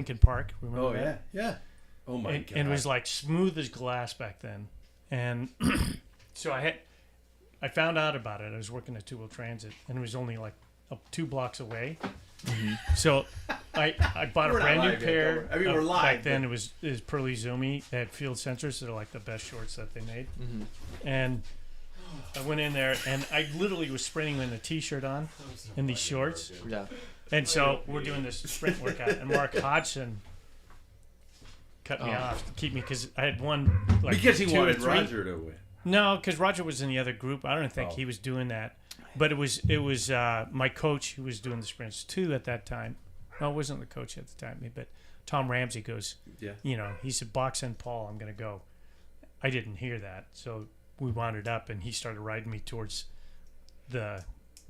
Lincoln Park. Remember Oh, that? yeah. Oh, my God. And it was like smooth as glass back then. And so I found out about it. I was working at Two Wheel Transit, and it was only like 2 blocks away. Mm-hmm. So I bought a brand new pair. I mean, we're live. Back then, it was Pearly Zoomy. They had field sensors. They're like the best shorts that they made. Mm-hmm. And I went in there, and I literally was sprinting with a T-shirt on in these shorts. Yeah. And so we're doing this sprint workout, and Mark Hodgson cut me off to keep me because I had won like because he 2 or wanted 3. Roger to win. No, because Roger was in the other group. I don't think he was doing that. But it was my coach who was doing the sprints too at that time. No, it wasn't the coach at the time. But Tom Ramsey goes, he said, box in Paul, I'm going to go. I didn't hear that. So we wound up, and he started riding me towards the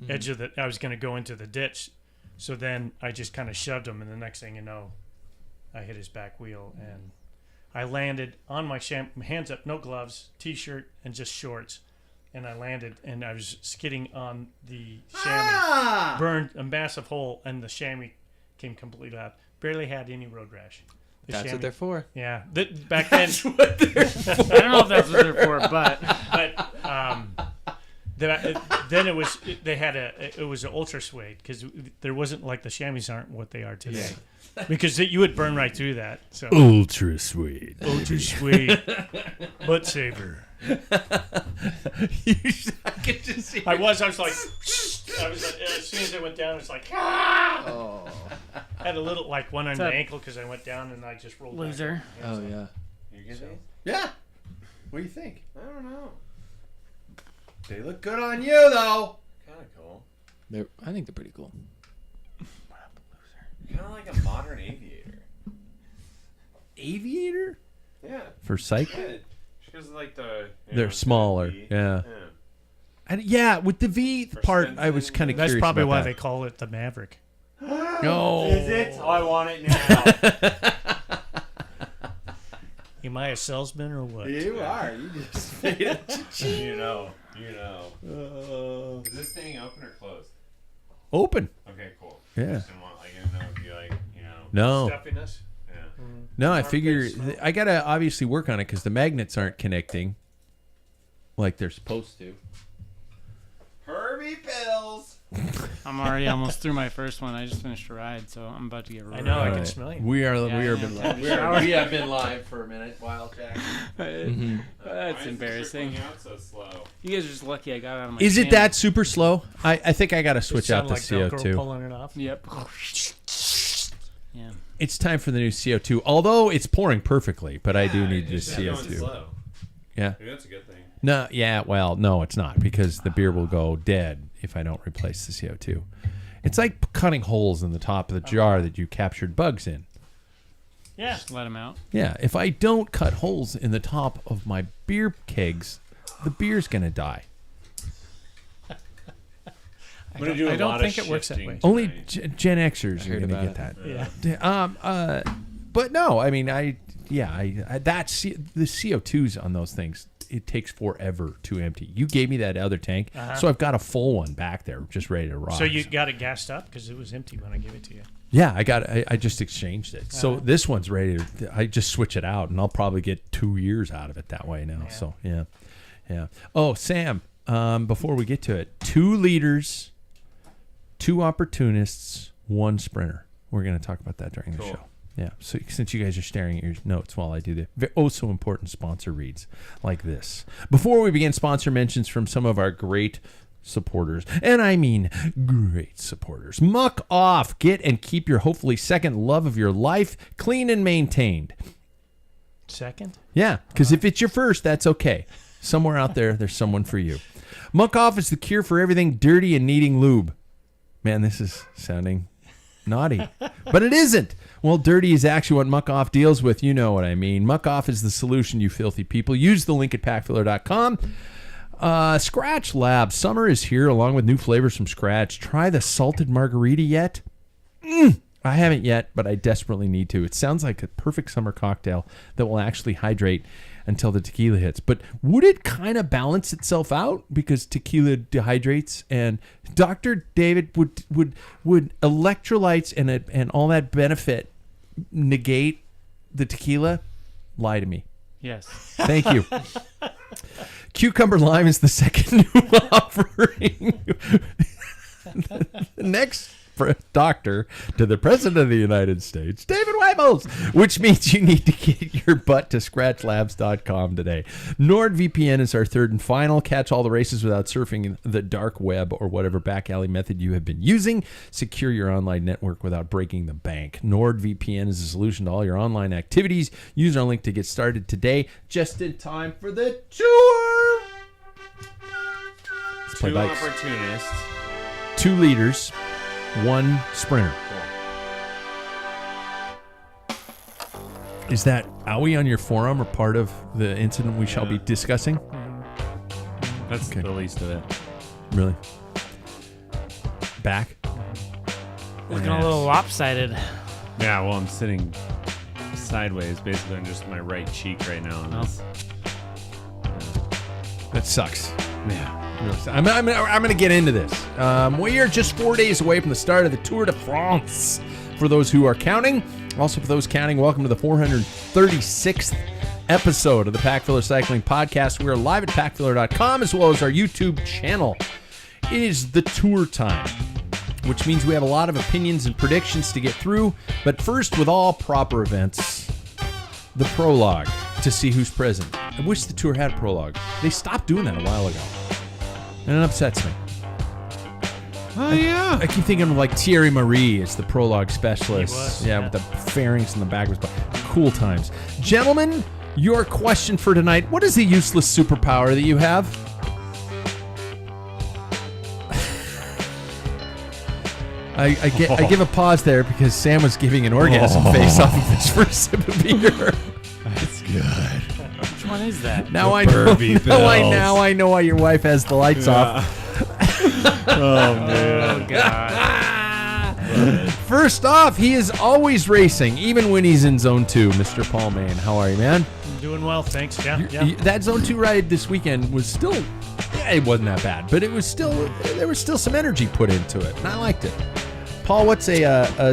edge of I was going to go into the ditch. So then I just kind of shoved him, and the next thing you know, I hit his back wheel, and I landed on my hands up, no gloves, T-shirt, and just shorts. And I landed, and I was skidding on the chamois, burned a massive hole, and the chamois came completely out. Barely had any road rash. That's what they're for. Yeah, back then. That's what they're for. I don't know if that's what they're for, but then it was it was an ultra suede because there wasn't like the chamois aren't what they are today. Yeah. Because you would burn right through that. So ultra suede, butt saver. I could just see. I was like, as soon as I went down, it was like, ah! Oh. I had a little like one on the ankle because I went down and I just rolled. Loser. Oh yeah. You get these? Yeah. What do you think? I don't know. They look good on you though. Kind of cool. I think they're pretty cool. Kind of like a modern aviator. Aviator? Yeah. For cycling? Yeah. Because like they're smaller. Yeah. With the V part, I was kind of curious. That's probably about why that. they call it the Maverick. No. Is it? Oh, I want it now. Am I a salesman or what? You are. You just made it. You know. Is this thing open or closed? Open. Okay, cool. Yeah. Just didn't want, I didn't know if you No. Stuffiness? Yeah. No, I figure I gotta obviously work on it because the magnets aren't connecting like they're supposed to. Herbie pills. I'm already almost through my first one. I just finished a ride, so I'm about to get I know. I can smell you. We have been live for a minute while Jack. That's embarrassing. Out so slow. You guys are just lucky I got out of my Is it channel. that super slow? I think I gotta switch out the like Velcro CO2. pulling it off. Yep. Yeah. It's time for the new CO2. Although it's pouring perfectly, but I do need this CO2. Slow. Yeah. Maybe that's a good thing. No, yeah, well, no, it's not because the beer will go dead if I don't replace the CO2. It's like cutting holes in the top of the jar that you captured bugs in. Yeah. Just let them out. Yeah, if I don't cut holes in the top of my beer kegs, the beer's going to die. I don't think it works that way. Only Gen Xers are going to get that. Yeah. But no, I mean, the CO2s on those things, it takes forever to empty. You gave me that other tank, so I've got a full one back there, just ready to rock. So you got it gassed up because it was empty when I gave it to you. Yeah, I just exchanged it. So this one's ready to. I just switch it out, and I'll probably get 2 years out of it that way now. Yeah. So yeah. Oh, Sam, before we get to it, 2 leaders, 2 opportunists, 1 sprinter. We're going to talk about that during the show. Yeah, so since you guys are staring at your notes while I do the so important sponsor reads like this. Before we begin, sponsor mentions from some of our great supporters, and I mean great supporters. Muck Off. Get and keep your hopefully second love of your life clean and maintained. Second? Yeah, because if it's your first, that's okay. Somewhere out there, there's someone for you. Muck Off is the cure for everything dirty and needing lube. Man, this is sounding naughty, but it isn't. Well, dirty is actually what Muck Off deals with. You know what I mean. Muck Off is the solution, you filthy people. Use the link at packfiller.com. Scratch Lab. Summer is here along with new flavors from Scratch. Try the salted margarita yet? I haven't yet, but I desperately need to. It sounds like a perfect summer cocktail that will actually hydrate until the tequila hits. But would it kind of balance itself out because tequila dehydrates? And Dr. David, would electrolytes and all that benefit negate the tequila, lie to me. Yes. Thank you. Cucumber lime is the second new offering. The next doctor to the President of the United States, David Weibels, which means you need to get your butt to scratchlabs.com today. NordVPN is our third and final. Catch all the races without surfing the dark web or whatever back alley method you have been using. Secure your online network without breaking the bank. NordVPN is a solution to all your online activities. Use our link to get started today, just in time for the tour. Let's play Two bikes. opportunists. 2 leaders, 1 sprinter. Is that owie on your forearm or part of the incident we shall be discussing? That's Okay. the least of it. Really? Back? Looking a little lopsided. Yeah, well, I'm sitting sideways, basically on just my right cheek right now. And That sucks. yeah. I'm going to get into this. We are just 4 days away from the start of the Tour de France. For those who are counting, also for those counting, welcome to the 436th episode of the Packfiller Cycling Podcast. We are live at packfiller.com as well as our YouTube channel. It is the tour time, which means we have a lot of opinions and predictions to get through. But first, with all proper events, the prologue to see who's present. I wish the tour had a prologue. They stopped doing that a while ago. And it upsets me. Oh, yeah. I keep thinking of like Thierry Marie as the prologue specialist. He was, yeah, yeah. with the pharynx in the back of his body. Cool times. Gentlemen, your question for tonight. What is the useless superpower that you have? I give a pause there because Sam was giving an orgasm face off of his first sip of beer. That's good. Which one is that? Now I know. Burpee Now I know why your wife has the lights off. Oh, man. Oh, God. First off, he is always racing, even when he's in Zone 2. Mr. Paul Main, how are you, man? I'm doing well, thanks. Yeah. That Zone 2 ride this weekend was still, it wasn't that bad, but it was still, there was still some energy put into it, and I liked it. Paul, what's a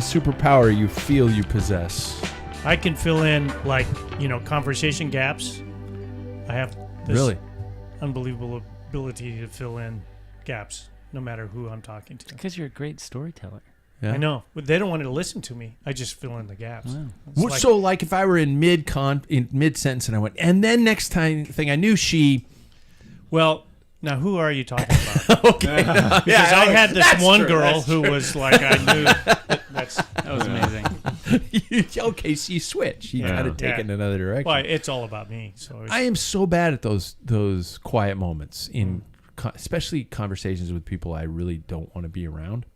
superpower you feel you possess? I can fill in, conversation gaps. I have this Really? unbelievable ability to fill in gaps, no matter who I'm talking to. Because you're a great storyteller. Yeah. I know, but they don't want to listen to me. I just fill in the gaps. Wow. It's like- So, like, if I were in mid sentence and I went, and then next thing I knew, she. well, now who are you talking about? Okay. Because I had this one girl who was like, I knew that was amazing. Okay, so you switch. You Yeah. kind of take it in another direction. Well, it's all about me. So it's, I am so bad at those quiet moments in, especially conversations with people I really don't want to be around.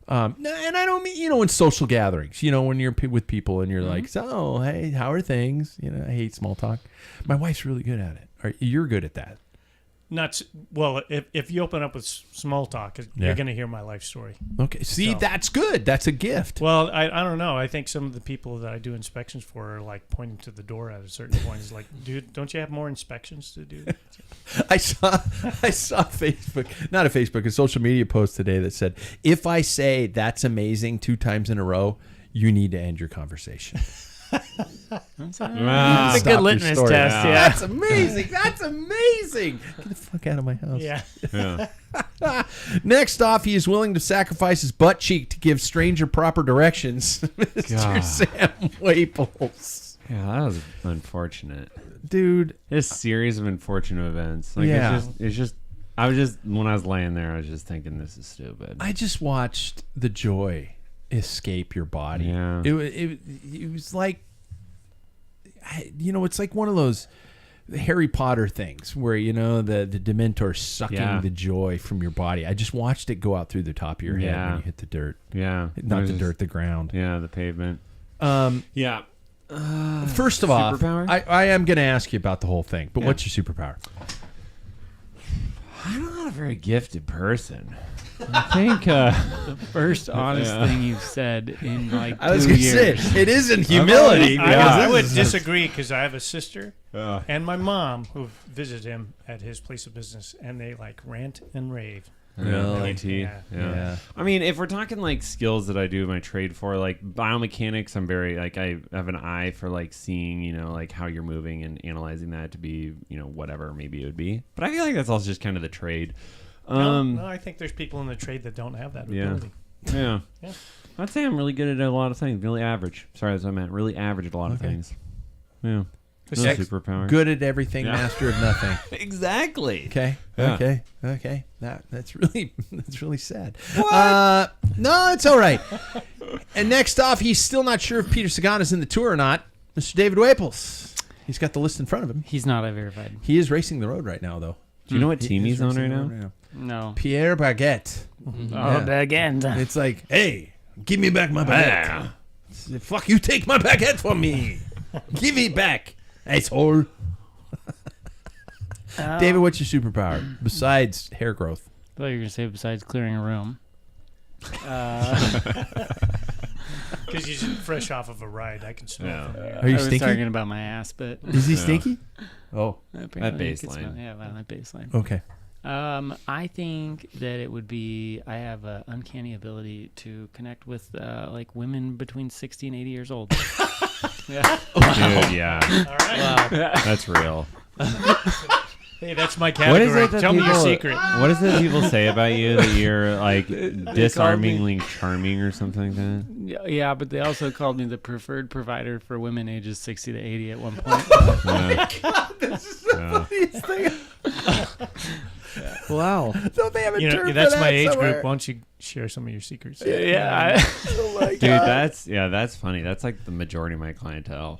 And I don't mean, in social gatherings, when you're with people and you're like, so, hey, how are things? I hate small talk. My wife's really good at it. You're good at that. if you open up with small talk, you're going to hear my life story. Okay. See, So- that's good. That's a gift. Well, I don't know. I think some of the people that I do inspections for are like pointing to the door at a certain point. It's like, dude, don't you have more inspections to do? I saw a social media post today that said, if I say that's amazing 2 times in a row, you need to end your conversation. That's Wow. a Stop good your litmus story. test, Yeah. yeah. That's amazing. That's amazing. Get the fuck out of my house. Yeah. Yeah. Next off, he is willing to sacrifice his butt cheek to give stranger proper directions. Mr. God. Sam Waples. Yeah, that was unfortunate. Dude. This series of unfortunate events. Like, Yeah. I was just, when I was laying there, I was just thinking, this is stupid. I just watched the joy escape your body. Yeah. It was like, it's like one of those Harry Potter things where, the Dementor sucking the joy from your body. I just watched it go out through the top of your head when you hit the dirt. Yeah. Not the dirt, the ground. Yeah, the pavement. Yeah. First of all, Superpower? I am going to ask you about the whole thing, but what's your superpower? I'm not a very gifted person. I think The first honest Yeah. thing you've said in like 2 I was going to say, years. it isn't humility. I would because this is- disagree because I have a sister and my mom who visited him at his place of business, and they rant and rave Really? PT. Yeah. I mean, if we're talking like skills that I do my trade for, like biomechanics, I'm very like I have an eye for like seeing, like how you're moving and analyzing that to be, whatever maybe it would be. But I feel like that's also just kind of the trade. No, I think there's people in the trade that don't have that ability. Yeah. Yeah. I'd say I'm really good at a lot of things. Really average. Sorry, that's what I meant. Really average at a lot of things. Yeah. No superpower. Good at everything, master of nothing. Exactly. Okay. Yeah. Okay. That's really sad. No, it's all right. And next off, he's still not sure if Peter Sagan is in the tour or not. Mr. David Waples. He's got the list in front of him. He's not verified. He is racing the road right now, though. Do you know what team he's on right now? No. Pierre Baguette. Oh, again. It's like, hey, give me back my baguette. Fuck you, take my baguette from me. Give it back, asshole. David, what's your superpower besides hair growth? I thought you were going to say besides clearing a room. Because he's fresh off of a ride. I can smell it from here. Are you I was stinky? talking about my ass, but Is he stinky? Oh, apparently you could baseline. smell- Yeah, well, that baseline. okay. I think that it would be. I have an uncanny ability to connect with like women between 60 and 80 years old. Yeah. Dude, yeah. All right. That's real. Hey, that's my What category. is it that Tell me your people- secret. What is it that people say about you that you're like disarmingly charming or something like that? Yeah, but they also called me the preferred provider for women ages 60 to 80 at one point. Wow. Don't they have a term for That's that my age somewhere? group. Why don't you share some of your secrets? Yeah. Dude, that's funny. That's like the majority of my clientele.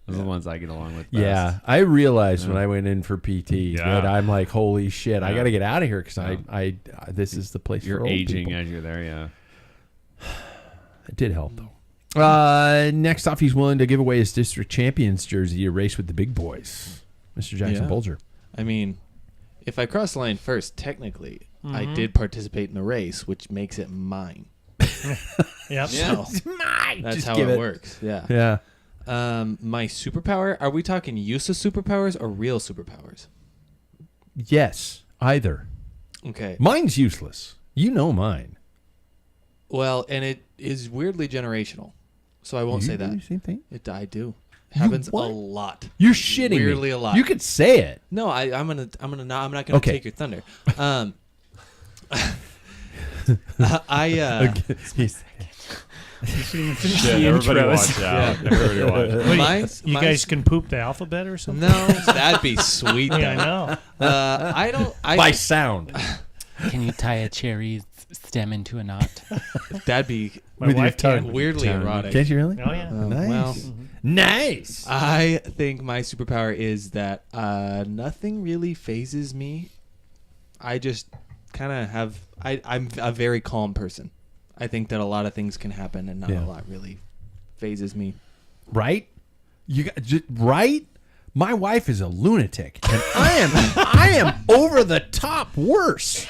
Those are the ones I get along with best. Yeah, I realized when I went in for PT that I'm like, holy shit, I Yeah. got to get out of here because I this is the place You're for old aging people. as you're there, yeah. It did help though. Next off, he's willing to give away his district champions jersey to race with the big boys, Mr. Jackson Yeah. Bulger. I mean, if I cross the line first, technically, I did participate in the race, which makes it mine. Yep. So Mine. that's Just how give it it. works. Yeah. Yeah. My superpower, are we talking use of superpowers or real superpowers? Yes. Either. Okay. Mine's useless. You know mine. Well, and it is weirdly generational. So I won't You say do the that. same thing? I do. Happens a what? lot. You're shitting Weirdly me. a lot. You could say it. No, I'm not gonna take your thunder. Shit, everybody watch out. Everybody watch out. Mine's, You guys can poop the alphabet or something? no, that'd be sweet. Yeah, I though. know. I don't. By sound. Can you tie a cherry stem into a knot? That'd be My With your wife tongue. can. weirdly erotic. Can't you really? Oh, yeah. Nice. Well, Nice. I think my superpower is that nothing really phases me. I just kind of have. I'm a very calm person. I think that a lot of things can happen and not Yeah. a lot really phases me. Right? You got right? My wife is a lunatic, and I am over the top worse.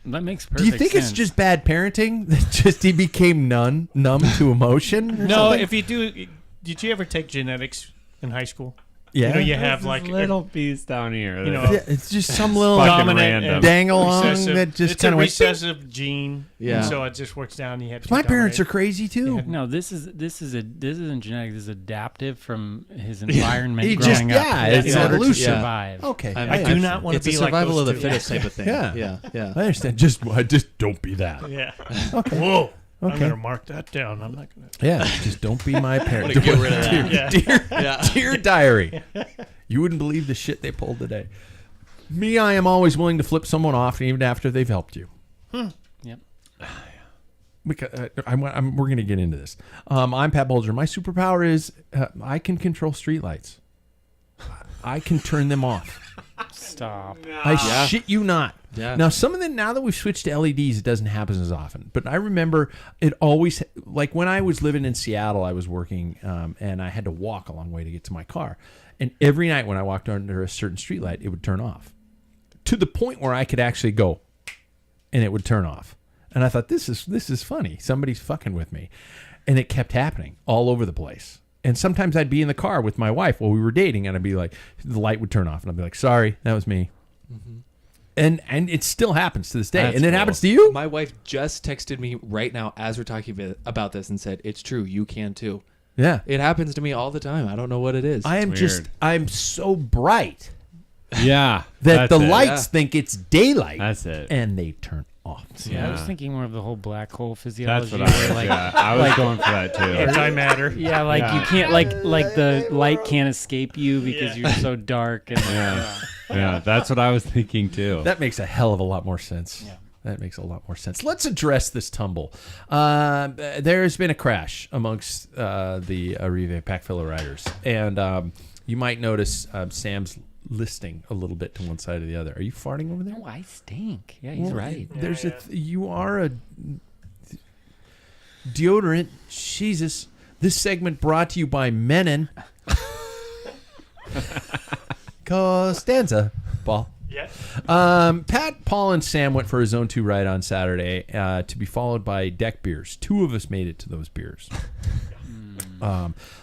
That makes Do perfect you think sense. it's just bad parenting that just he became numb to emotion? or No, something? if you do, did you ever take genetics in high school? yeah, You know, you There's have this like little piece down here. you know, yeah, it's just some little Fucking dominant random. and dangle along recessive. that just It's kind a of recessive gene. Yeah. And so it just works down. You have My parents are crazy too. No, this isn't genetic. This is adaptive from his environment He growing just- up. yeah, in it's order evolution. to survive. Okay, I do not want to It's a be like survival those of the two. fittest type of thing. Yeah. yeah. I understand. Just don't be that. Yeah. Whoa. I'm Okay. gonna mark that down. I'm not gonna. Yeah, just don't be my parent. Wanna get rid of that. Yeah. Dear diary, you wouldn't believe the shit they pulled today. Me, I am always willing to flip someone off, even after they've helped you. Yep. Because, we're going to get into this. I'm Pat Bulger. My superpower is I can control streetlights. I can turn them off. Stop. I shit you not. Yeah. Now, some of them, now that we've switched to LEDs, it doesn't happen as often. But I remember it always, like when I was living in Seattle, I was working and I had to walk a long way to get to my car. And every night when I walked under a certain streetlight, it would turn off. To the point where I could actually go and it would turn off. And I thought, this is funny. Somebody's fucking with me. And it kept happening all over the place. And sometimes I'd be in the car with my wife while we were dating, and I'd be like, the light would turn off, and I'd be like, sorry, that was me. Mm-hmm. And it still happens to this day. That's and it cool. happens to you? My wife just texted me right now as we're talking about this and said, it's true. You can too. Yeah. It happens to me all the time. I don't know what it is. I'm so bright Yeah. that the it. lights think it's daylight. That's it. And they turn off. Yeah, I was Yeah. thinking more of the whole black hole physiology. That's what I was. where, I was going for that too. Antimatter. Yeah, like Yeah. you can't like the light can't escape you because you're so dark and Yeah, that's what I was thinking too. That makes a hell of a lot more sense. Yeah. That makes a lot more sense. Let's address this tumble. There has been a crash amongst the Arrivee Packfiller riders. And you might notice Sam's listing a little bit to one side or the other. Are you farting over there? oh, I stink. Yeah, he's right. There's you are a deodorant. Jesus. This segment brought to you by Menon. Costanza, Paul. Yeah. Pat, Paul, and Sam went for a Zone 2 ride on Saturday to be followed by deck beers. 2 of us made it to those beers.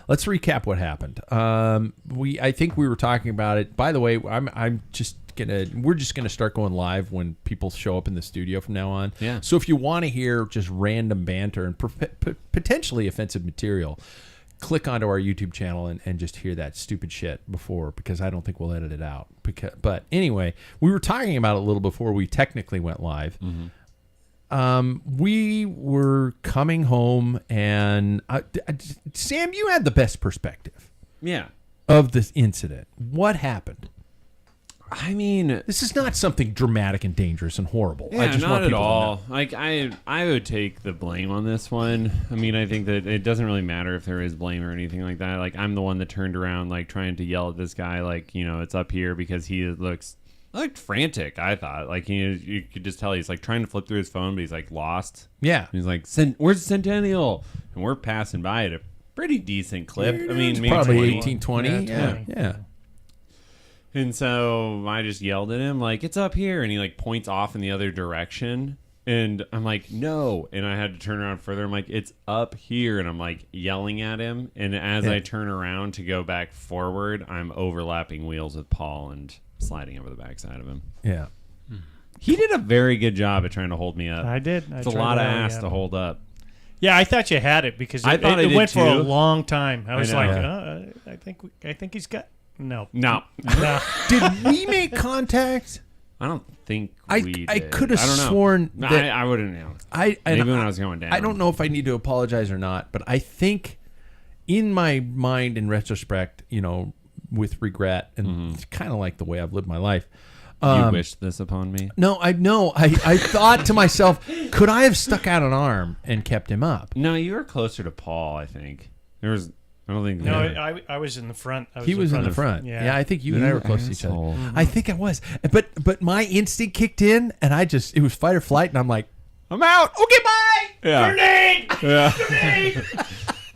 Let's recap what happened. I think we were talking about it. By the way, we're just gonna start going live when people show up in the studio from now on. Yeah. So if you want to hear just random banter and potentially offensive material, click onto our YouTube channel and just hear that stupid shit because I don't think we'll edit it out. But anyway, we were talking about it a little before we technically went live. Mm-hmm. We were coming home, and Sam, you had the best perspective Yeah. of this incident. What happened? I mean, This is not something dramatic and dangerous and horrible. I yeah, just not want at people to know. all. Like I would take the blame on this one. I mean, I think that it doesn't really matter if there is blame or anything like that. Like I'm the one that turned around, like trying to yell at this guy, like it's up here because he looked frantic. I thought, like you could just tell he's like trying to flip through his phone, but he's like lost. Yeah. And he's like, "Where's Centennial?" And we're passing by at a pretty decent clip. I mean, It's maybe probably 20. 18, 20. Yeah, Yeah. 20. Yeah. And so I just yelled at him, like, "It's up here." And he like points off in the other direction. And I'm like, "No." And I had to turn around further. I'm like, "It's up here." And I'm like yelling at him. And as I turn around to go back forward, I'm overlapping wheels with Paul and sliding over the backside of him. Yeah. He did a very good job at trying to hold me up. I did. It's a lot of ass to hold up. Yeah, I thought you had it because I thought it I did went for a too. long time. I was know. like, Yeah. I think he's got no. No, No. Did we make contact? I don't think I we I did. could have I don't know. sworn No, that I wouldn't know. Maybe Maybe when I was going down. I don't know if I need to apologize or not, but I think in my mind, in retrospect, with regret and it's kind of like the way I've lived my life. You wished this upon me? No, I thought to myself, could I have stuck out an arm and kept him up? No, you were closer to Paul, I think. I don't think... No, Yeah. I was in the front. He was in the front. Yeah, I think you and I were close to each other. I think I was. But my instinct kicked in, and it was fight or flight, and I'm like, I'm out! Okay, bye. Yeah. Grenade. Yeah. Grenade.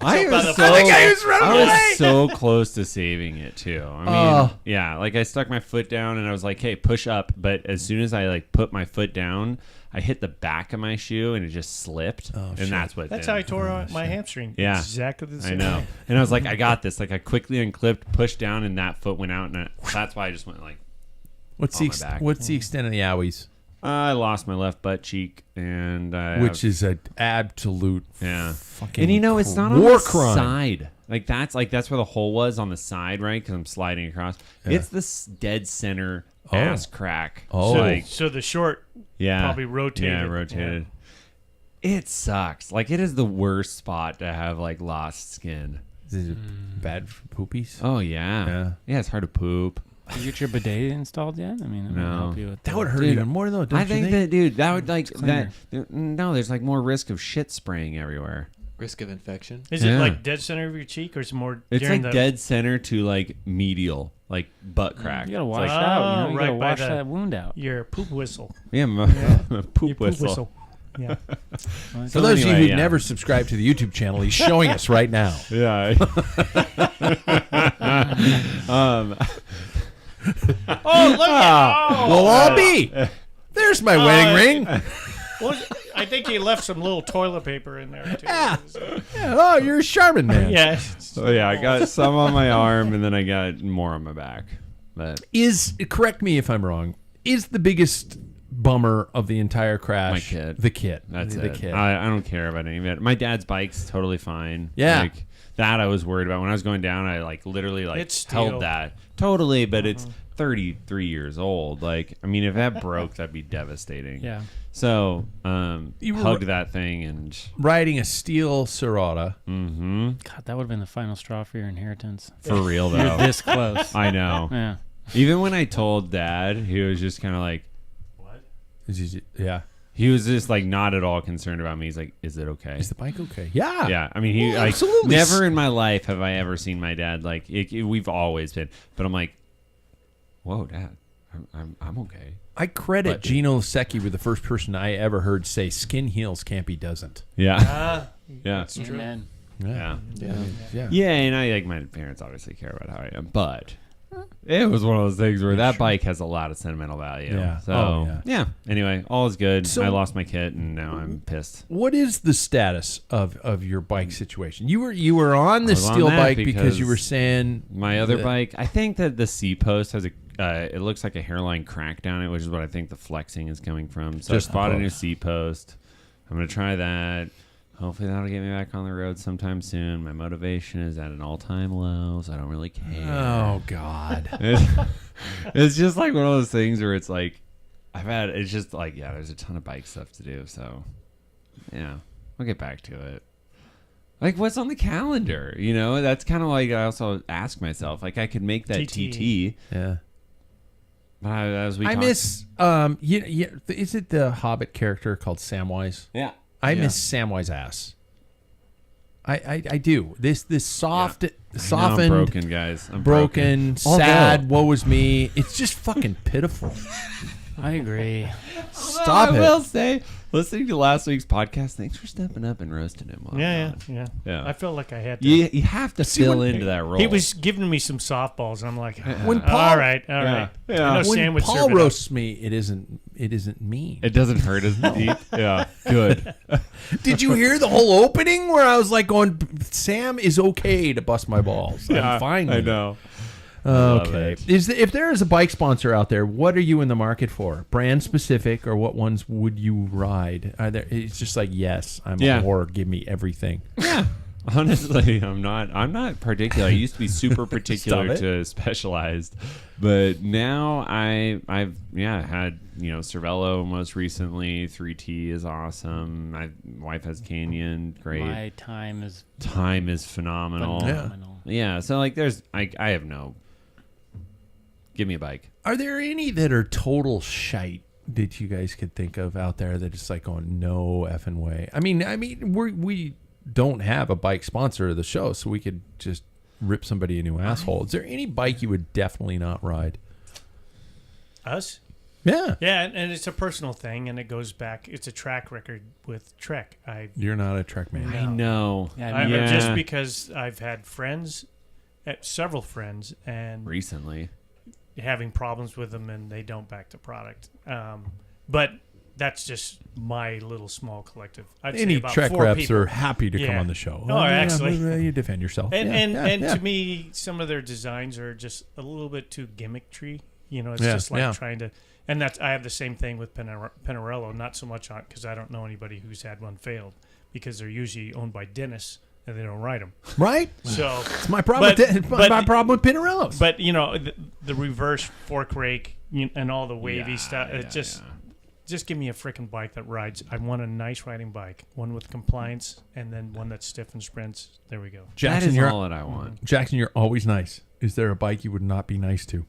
I was the guy who's running away. was so close to saving it, too. I mean, yeah, like I stuck my foot down, and I was like, hey, push up. But as soon as I like put my foot down, I hit the back of my shoe, and it just slipped. And shit. That's how I tore my hamstring. Yeah. Exactly the I same. know. And I was like, I got this. Like I quickly unclipped, pushed down, and that foot went out. And that's why I just went like, what's On my back. the extent of the owies? I lost my left butt cheek, and Which is an absolute yeah. fucking And it's not on war the crime. side. That's where the hole was on the side, right? Because I'm sliding across. Yeah. It's the dead center ass crack. Oh. So, Like, so the short yeah, probably rotated. Yeah, rotated. It sucks. Like it is the worst spot to have like lost skin. Is it bad for poopies? Oh yeah, yeah. It's hard to poop. Did you get your bidet installed yet? I mean, that might No. help you with That would hurt Dude, even more, though. Don't I you think that, dude, that would like cleaner. that. No, there's like more risk of shit spraying everywhere. Risk of infection. Is Yeah. it like dead center of your cheek, or is it more It's during like the dead center to like medial, like butt crack. You gotta It's wash like, it out. You, know? You right gotta by wash the- that wound out. your poop whistle? yeah, Your poop poop whistle. Yeah. For those of you anyway, who've yeah. never subscribed to the YouTube channel, he's showing us right now. Yeah. Oh, look at Well, I'll be. There's my wedding ring. I think he left some little toilet paper in there too. Yeah. Yeah, oh, you're a Charmin man. Yeah. So yeah, I got some on my arm and then I got more on my back. But Correct me if I'm wrong. is the biggest bummer of the entire crash? My kid. The kid. That's the it. kid. I don't care about any of it. My dad's bike's totally fine. Yeah. Like, that I was worried about. When I was going down, I like literally like It's steel. held that. Totally, but it's 33 years old. Like, I mean, if that broke, that'd be devastating. Yeah. So, You were hugged that thing and... Riding a steel Serata. Mm-hmm. God, that would have been the final straw for your inheritance. For real, You're though. this close. I know. Yeah. Even when I told Dad, he was just kind of like... Yeah. He was just like not at all concerned about me. He's like, "Is it okay?" Is the bike okay? Yeah. Yeah, I mean, he Well, like absolutely. never in my life have I ever seen my dad like. We've always been, but I'm like, "Whoa, Dad, I'm okay." I credit But- Gino Secchi with the first person I ever heard say "skin heals, Campy doesn't." Yeah, yeah, Amen. yeah, Yeah. And I like my parents obviously care about how I am, but it was one of those things where that bike has a lot of sentimental value. Yeah. So Oh, yeah. Anyway, all is good. So- I lost my kit, and now I'm pissed. What is the status of your bike situation? You were on the I was on steel that bike because you because were saying My other that- bike, I think that the C post has a. It looks like a hairline crack down it, which is what I think the flexing is coming from. So Just I the bought a post. new C post. I'm gonna try that. Hopefully that'll get me back on the road sometime soon. My motivation is at an all-time low, so I don't really care. Oh God. It's just like one of those things where it's like it's just like, yeah, there's a ton of bike stuff to do. So yeah, I'll get back to it. Like, what's on the calendar? You know, that's kind of like I also ask myself, like, I could make that TT. Yeah. But as we I talked- miss is it the Hobbit character called Samwise? Yeah. I Yeah. miss Samwise ass. I do. This soft I know I'm softened broken, guys. I'm broken, Although- sad, woe is me. It's just fucking pitiful. I agree. Stop I it. will say, listening to last week's podcast, thanks for stepping up and roasting him. Yeah. Yeah. I felt like I had to. You have to See, fill when- into that role. He was giving me some softballs. I'm like, When Paul- all right. Yeah. I know When Sam would Paul serve it up. roasts me, it isn't mean. It doesn't hurt as deep. Yeah. Good. Did you hear the whole opening where I was like going, Sam is okay to bust my balls. I'm fine with I it." know. love Okay. it. If there is a bike sponsor out there, what are you in the market for? Brand specific, or what ones would you ride? It's just like, yes, I'm Yeah. a whore. Give me everything. Yeah. Honestly, I'm not particular. I used to be super particular Stop it. to specialized, but now I've had Cervelo most recently. 3T is awesome. My wife has Canyon, great. My time is Time is phenomenal. phenomenal. Yeah. So like, I have no. Give me a bike. Are there any that are total shite that you guys could think of out there that it's like going no effing way? I mean, we don't have a bike sponsor of the show, so we could just rip somebody a new asshole. Is there any bike you would definitely not ride? Us? Yeah. Yeah, and it's a personal thing, and it goes back. It's a track record with Trek. You're not a Trek man. I know. Just because I've had friends, several friends, and Recently. having problems with them, and they don't back the product. But that's just my little small collective. I'd say Any about Trek 4 reps people. are happy to come Yeah. on the show. Oh, actually. you defend yourself. And Yeah. to me, some of their designs are just a little bit too gimmickry. You know, it's Yeah, just like yeah. trying to. And that's I have the same thing with Pinarello. Not so much on because I don't know anybody who's had one failed because they're usually owned by Dennis and they don't ride them. Right? So It's my problem. My problem with Pinarellos. But you know, the reverse fork rake and all the wavy stuff. It just give me a freaking bike that rides. I want a nice riding bike, one with compliance, and then one that's stiff and sprints. There we go. That Jackson, is you're all that I want. Jackson, you're always nice. Is there a bike you would not be nice to?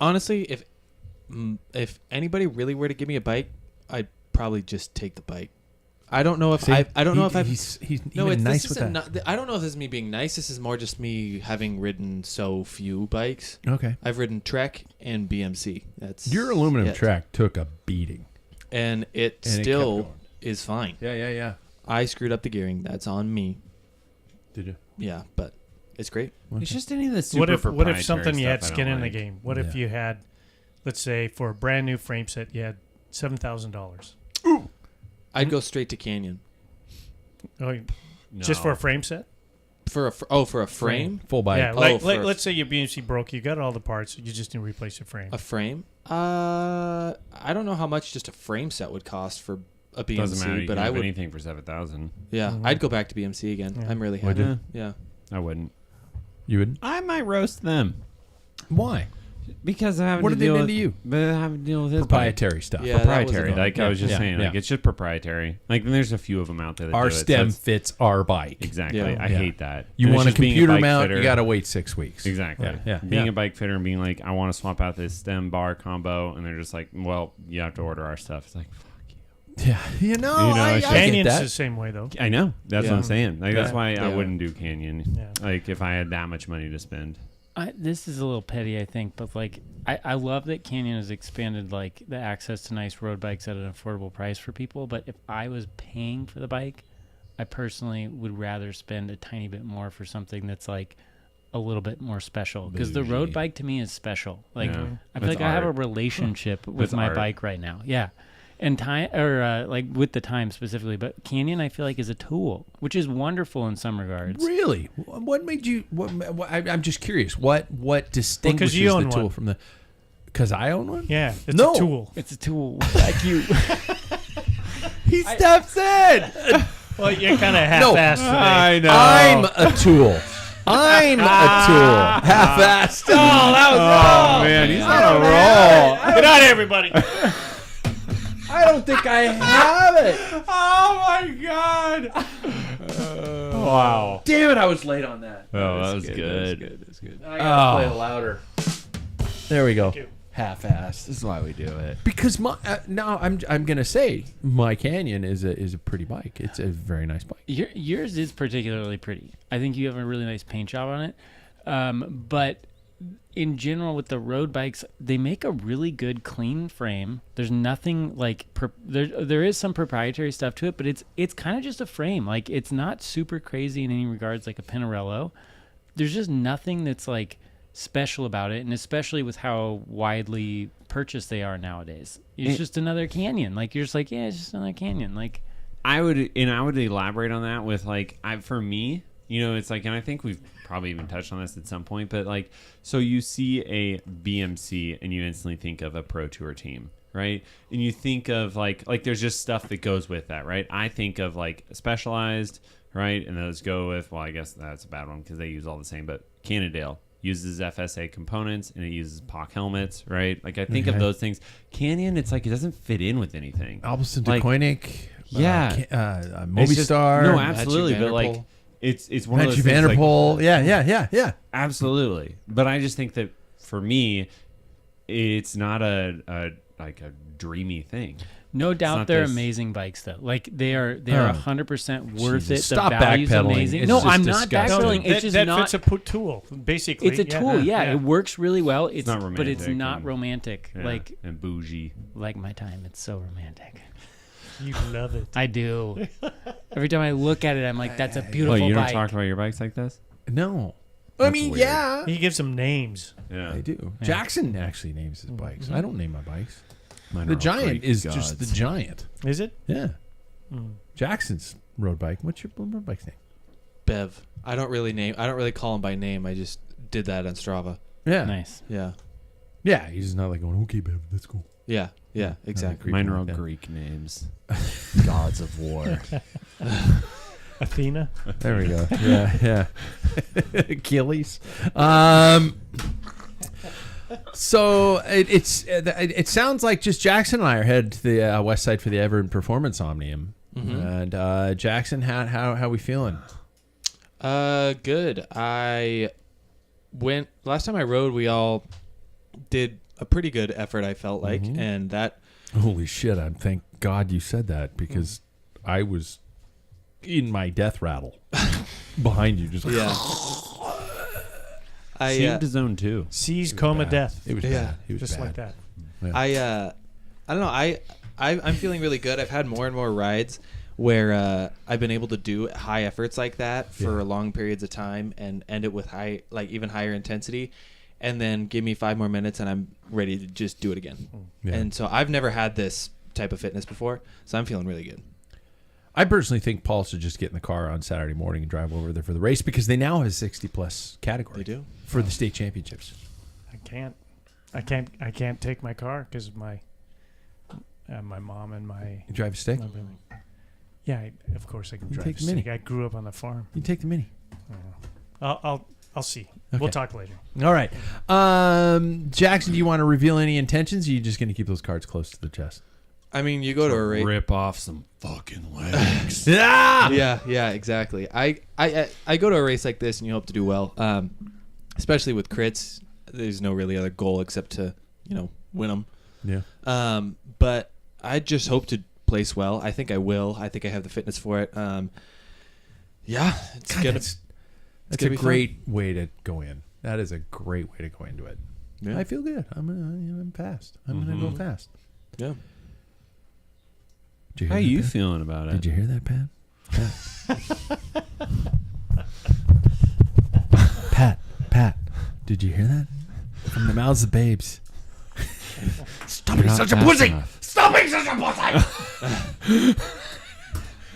Honestly, if anybody really were to give me a bike, I'd probably just take the bike. I don't know if See, I don't know if I've he's no. even It's nice this with isn't that. not, I don't know if this is me being nice. This is more just me having ridden so few bikes. Okay. I've ridden Trek and BMC. That's Your aluminum it. track took a beating. and it And it kept still going. is fine. Yeah. I screwed up the gearing. That's on me. Did you? Yeah, but it's great. It's just any of the super What if something proprietary you had stuff I skin don't in the like. game? What if Yeah. you had, let's say, for a brand new frame set, you had $7,000? I'd go straight to Canyon. Oh, No. just for a frame set? For a frame? Full bike. Yeah, let's say your frame. BMC broke. You got all the parts. You just need to replace the frame. A frame? I don't know how much just a frame set would cost for a BMC, Doesn't matter. You but can I have would. anything for 7,000. Yeah, I'd go back to BMC again. Yeah. I'm really Would happy. you? Yeah. I wouldn't. You would? I might roast them Why? because I have What to did they deal do with to you? But I have to deal with his bike. Proprietary stuff. Yeah. that was Proprietary. annoying. Like I was just Yeah, saying, like yeah. it's just proprietary. Like there's a few of them out there that Our do it, so stem it's- fits our bike. Exactly. Yeah. I Yeah. hate that. You And it's want a just being computer bike mount, fitter. you got to wait 6 weeks. Exactly. Yeah. Being Yeah. a bike fitter and being like, I want to swap out this stem bar combo, and they're just like, well, you have to order our stuff. It's like, fuck you. Yeah. You know, I it's get Canyon's that. the same way though. I know. That's Yeah. what I'm saying. Like that's Yeah. why I Yeah. wouldn't do Canyon. Yeah. Like if I had that much money to spend. This is a little petty, I think, but like I love that Canyon has expanded like the access to nice road bikes at an affordable price for people. But if I was paying for the bike, I personally would rather spend a tiny bit more for something that's like a little bit more special. Because the road Bougie. bike to me is special. Like Yeah. I feel That's like I have a art. relationship with That's my art. bike right now. Yeah. And time, or like with the time specifically, but Canyon I feel like is a tool, which is wonderful in some regards. Really? What made you? I'm just curious. What distinguishes you own the tool one. from the? Because I own one. Yeah, it's No. a tool. It's a tool, like you. He steps in. Well, you're kind of No. half-assed today. I know. I'm a tool. I'm a tool. Half-assed. Oh, that was. Oh man, he's on a roll. Good night, everybody. I don't think I have it. Oh my god. Wow. Damn it! I was late on that. Oh, that was That good. was good. I gotta play it louder. There we go. you. Half-assed. This is why we do it. Because my now I'm gonna say my Canyon is a pretty bike. It's a very nice bike. Yours is particularly pretty. I think you have a really nice paint job on it. But in general, with the road bikes, they make a really good clean frame. There's nothing like there is some proprietary stuff to it, but it's kind of just a frame. Like it's not super crazy in any regards, like a Pinarello. There's just nothing that's like special about it, and especially with how widely purchased they are nowadays. It's just another Canyon. Like you're just like, yeah, it's just another Canyon. Like I would elaborate on that with like for me, you know, it's like, and I think we've probably even touched on this at some point, but like, so you see a BMC and you instantly think of a pro tour team, right? And you think of like there's just stuff that goes with that, right? I think of like Specialized, right? And those go with, well, I guess that's a bad one because they use all the same, but Cannondale uses FSA components and it uses POC helmets, right? Like I think of those things. Canyon, it's like it doesn't fit in with anything. Albertson Like, Koenig, yeah. Movie It's just- Star, no, absolutely, but like Vanderpool. it's one of those Matthew things, like, Vanderpool. Yeah. absolutely. But I just think that for me, it's not a dreamy thing. no doubt not they're this- amazing bikes though. Like they are Oh. 100% worth Jesus, it. stop The value's backpedaling. amazing. It's No, just I'm not disgusting. backpedaling. It's just that not. fits a tool, basically. It's a tool. Yeah, it works really well. It's not but it's romantic not and- romantic. Yeah, Like and bougie. my time. It's so romantic. You love it. I do. Every time I look at it, I'm like, that's a beautiful Well, you don't bike. talk about your bikes like this? No. I That's mean, weird. yeah. He gives them names. Yeah. I do. Jackson actually names his bikes. I don't name my bikes. Mine are The all Giant Greek is gods. just the Giant. Is it? Yeah. Mm. Jackson's road bike. What's your road bike's name? Bev. I don't really call him by name. I just did that on Strava. Yeah. Nice. Yeah. Yeah. He's not like going, okay, Bev, that's cool. Yeah. Yeah. Exactly. Mine are all like that. Greek names. Gods of war. Athena. There we go. Yeah. Achilles. So it sounds like just Jackson and I are headed to the west side for the Everett Performance Omnium. Mm-hmm. And Jackson, how we feeling? Good. I went last time I rode. We all did a pretty good effort. I felt like, and that. Holy shit! Thank God you said that because I was in my death rattle behind you. Just Yeah. Same to zone 2. Seas, coma, bad. death. It was Yeah. bad. He was Just bad. like that. I don't know. I'm feeling really good. I've had more and more rides where I've been able to do high efforts like that for long periods of time and end it with even higher intensity, and then give me 5 more minutes and I'm ready to just do it again. Yeah. And so I've never had this type of fitness before, so I'm feeling really good. I personally think Paul should just get in the car on Saturday morning and drive over there for the race because they now have a 60-plus category. They do. For the state championships. I can't take my car because my mom and my. You drive a stick? Yeah, of course I can drive take a the Mini. stick. I grew up on the farm. You take the Mini. I'll see. Okay. We'll talk later. All right. Jackson, do you want to reveal any intentions? Or are you just going to keep those cards close to the chest? I mean, you go to a race. Rip off some fucking legs. Yeah, exactly. I go to a race like this and you hope to do well, especially with crits. There's no really other goal except to, win them. Yeah. But I just hope to place well. I think I will. I think I have the fitness for it. Yeah, it's God, gonna. That's a great way to go in. That is a great way to go into it. Yeah. I feel good. I'm fast. I'm going to go fast. Yeah. Did you hear How that, you Pat? feeling about it? Did you hear that, Pat? Pat, did you hear that? From the mouths of babes. Stop being such a pussy! Stop being such a pussy!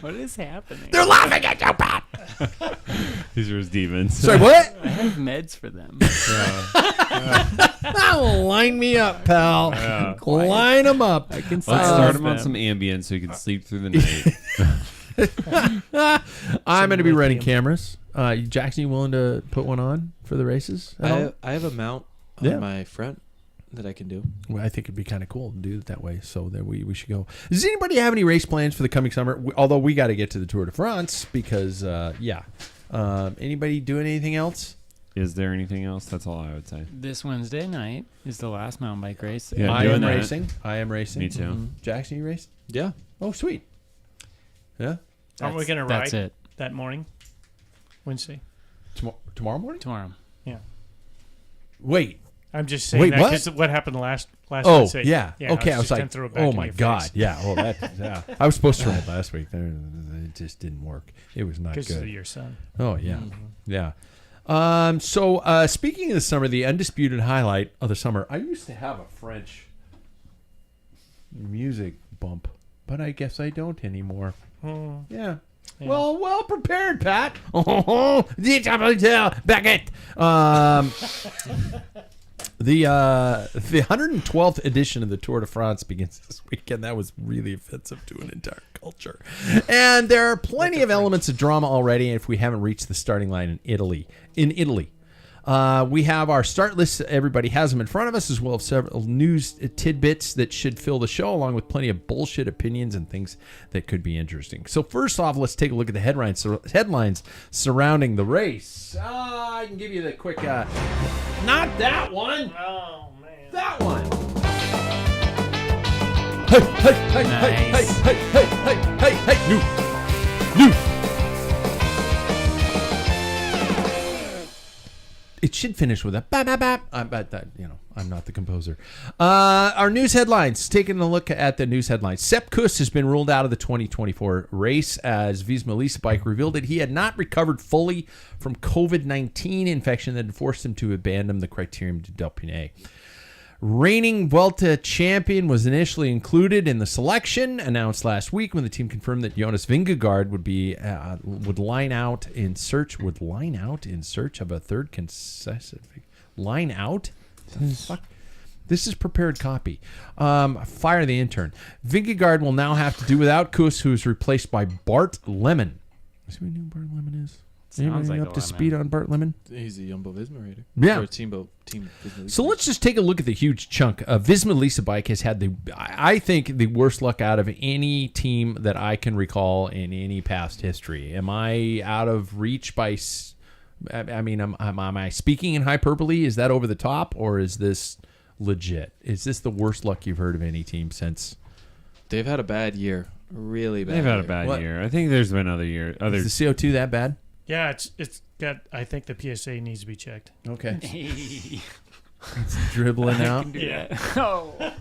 What is happening? They're laughing at you, Pat! These are his demons. Sorry, what? I have meds for them. Line me up, pal. Yeah. Line them up. I can Let's silence start him on them. some Ambien so he can sleep through the night. I'm going to be running cameras. Jackson, you willing to put one on for the races? I have a mount on my front that I can do. Well, I think it'd be kind of cool to do it that way. So there we should go. Does anybody have any race plans for the coming summer? Although we got to get to the Tour de France because, anybody doing anything else? Is there anything else? That's all I would say. This Wednesday night is the last mountain bike race. Yeah, I doing am that. racing. I am racing. Me too. Jackson, you racing? Yeah. Oh, sweet. Yeah. Aren't we going to ride That's it. that morning? Wednesday? Tomorrow morning? Tomorrow. Yeah. Wait. I'm just saying Wait, that what? because what happened last Oh, Wednesday. yeah. Okay, I was just gonna like, throw it back oh in my your God. face. Yeah. Oh, yeah. I was supposed to ride last week. It just didn't work. It was not Because of good. your son. Oh, yeah. Yeah. So speaking of the summer, the undisputed highlight of the summer, I used to have a French music bump, but I guess I don't anymore. Yeah. Well prepared, Pat. Baguette. The 112th edition of the Tour de France begins this weekend. That was really offensive to an entire culture. And there are plenty of elements of drama already if we haven't reached the starting line in Italy. We have our start list. Everybody has them in front of us, as well as several news tidbits that should fill the show, along with plenty of bullshit opinions and things that could be interesting. So first off, let's take a look at the headlines surrounding the race. I can give you the quick... not that one. Oh, man. That one. Hey, Nice. hey, new. It should finish with a bap, bap, bap. But that, I'm not the composer. Our news headlines. Taking a look at the news headlines. Sepp Kuss has been ruled out of the 2024 race as Visma Lease Bike revealed that he had not recovered fully from COVID-19 infection that had forced him to abandon the Criterium du Dauphiné. Reigning Vuelta champion was initially included in the selection, announced last week when the team confirmed that Jonas Vingegaard would line out in search of a third consecutive line out. Fuck. This is prepared copy. Fire the intern. Vingegaard will now have to do without Kuss, who is replaced by Bart Lemon. See what new Bart Lemon is? Sounds Anybody like up a to lemon. speed on Bart Lemon? He's a Jumbo Visma rider. Yeah. Or Team Visma. So let's just take a look at the huge chunk. Visma Lease Bike has had I think the worst luck out of any team that I can recall in any past history. Am I out of reach by? I mean, am I speaking in hyperbole? Is that over the top, or is this legit? Is this the worst luck you've heard of any team since? They've had a bad year. Really bad. They've had a year. bad What? year. I think there's been other year. Is the CO2 that bad? Yeah, it's got. I think the PSA needs to be checked. Okay, Hey. dribbling out. Do that. Oh.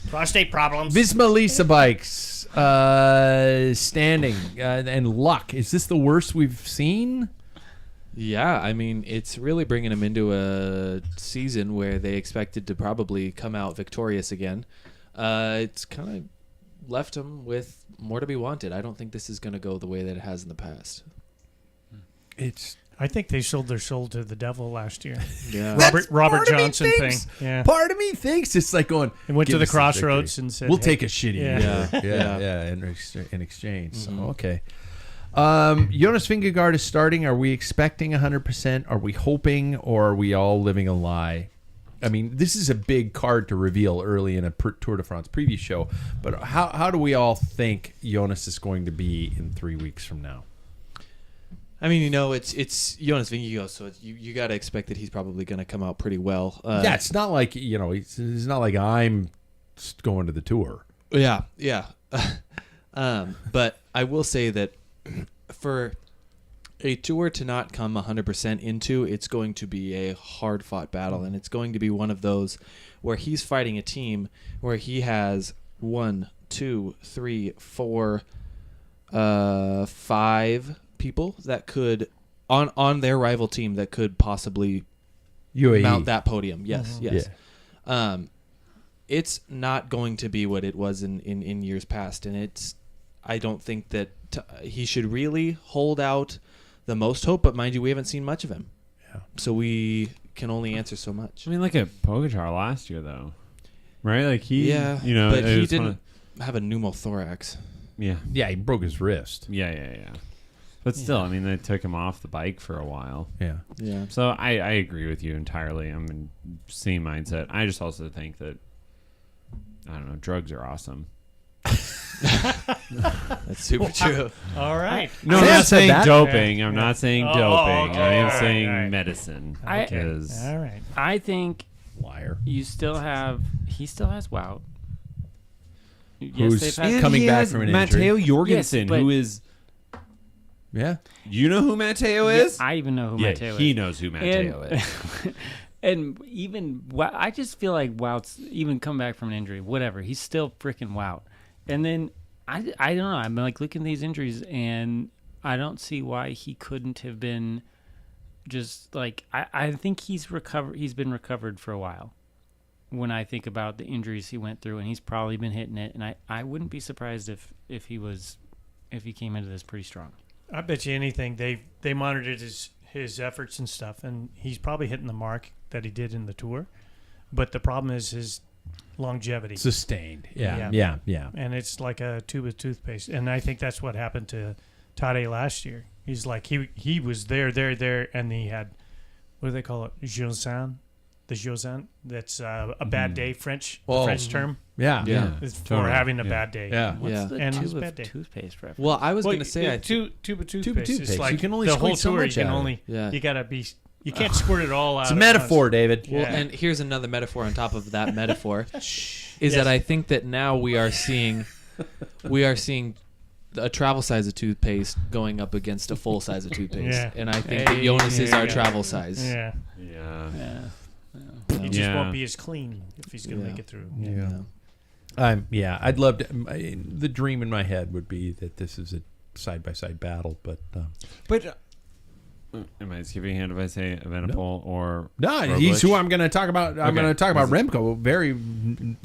Prostate problems. Visma Lease Bikes standing and luck. Is this the worst we've seen? Yeah, I mean, it's really bringing them into a season where they expected to probably come out victorious again. It's kind of left him with more to be wanted. I don't think this is going to go the way that it has in the past. I think they sold their soul to the devil last year. Yeah. Robert Johnson thing. Yeah. Part of me thinks it's like going. And went to "Give the us crossroads victory. and said, we'll hey." take a shitty Yeah. yeah, in exchange. So, okay. Jonas Vingegaard is starting. Are we expecting 100%? Are we hoping, or are we all living a lie? I mean, this is a big card to reveal early in a Tour de France preview show, but how do we all think Jonas is going to be in 3 weeks from now? I mean, it's Jonas Vingegaard, so you got to expect that he's probably going to come out pretty well. Yeah, it's not like, it's not like I'm going to the Tour. Yeah. But I will say that for a Tour to not come 100% into, it's going to be a hard-fought battle, and it's going to be one of those where he's fighting a team where he has 1, 2, 3, 4, 5 people that could on their rival team that could possibly UAE. mount that podium. Yes. Yeah. It's not going to be what it was in years past, and I don't think that he should really hold out the most hope, but mind you, we haven't seen much of him. Yeah. So we can only answer so much. I mean, like a Pogacar last year, though, right? Like he, but he didn't have a pneumothorax. Yeah. Yeah, he broke his wrist. Yeah. But still, I mean, they took him off the bike for a while. Yeah. Yeah. So I agree with you entirely. I'm in the same mindset. I just also think that, I don't know, drugs are awesome. That's super true. All right. No, I'm Sam not said saying that. doping. I'm not saying Oh, doping. okay. I am All right, saying all right. medicine. I- Because All right. I think Liar. he still has Wout. Who's they've had- coming back from an Matteo injury. Jorgensen, Yes, but- who is... Yeah. You know who Matteo is? I even know who Yeah, Matteo he is. knows who Matteo is. And even I just feel like Wout's even come back from an injury, whatever. He's still freaking Wout. And then I don't know. I'm like looking at these injuries, and I don't see why he couldn't have been just like I think he's recovered. He's been recovered for a while. When I think about the injuries he went through, and he's probably been hitting it, and I wouldn't be surprised if he came into this pretty strong. I bet you anything they monitored his efforts and stuff, and he's probably hitting the mark that he did in the Tour. But the problem is his longevity. Sustained. Yeah. And it's like a tube of toothpaste. And I think that's what happened to Tadej last year. He's like he was there, and he had, what do they call it? The Josin. That's a bad day, French term. Yeah. Yeah. It's for Totally. having a bad day. Yeah. What's the And tube his of bad day. toothpaste reference? Well, I was Well, going to say, tube of toothpaste. toothpaste. It's like You can only the whole squeeze so tour. You much can out of only it. Yeah. you gotta be. You can't squirt it all out. It's a at metaphor, once. David. well, Yeah. and here's another metaphor on top of that metaphor, is that I think that now we are seeing a travel size of toothpaste going up against a full size of toothpaste, Yeah. and I think that Hey, Jonas is there our you go. travel size. Yeah, Yeah. he just Yeah. won't be as clean if he's gonna Yeah. make it through. Yeah. I'd love to. The dream in my head would be that this is a side-by-side battle, but But am I skipping ahead if I say Evenepoel or no, Roglic? he's who I'm going to talk about. I'm Okay. going to talk about Remco very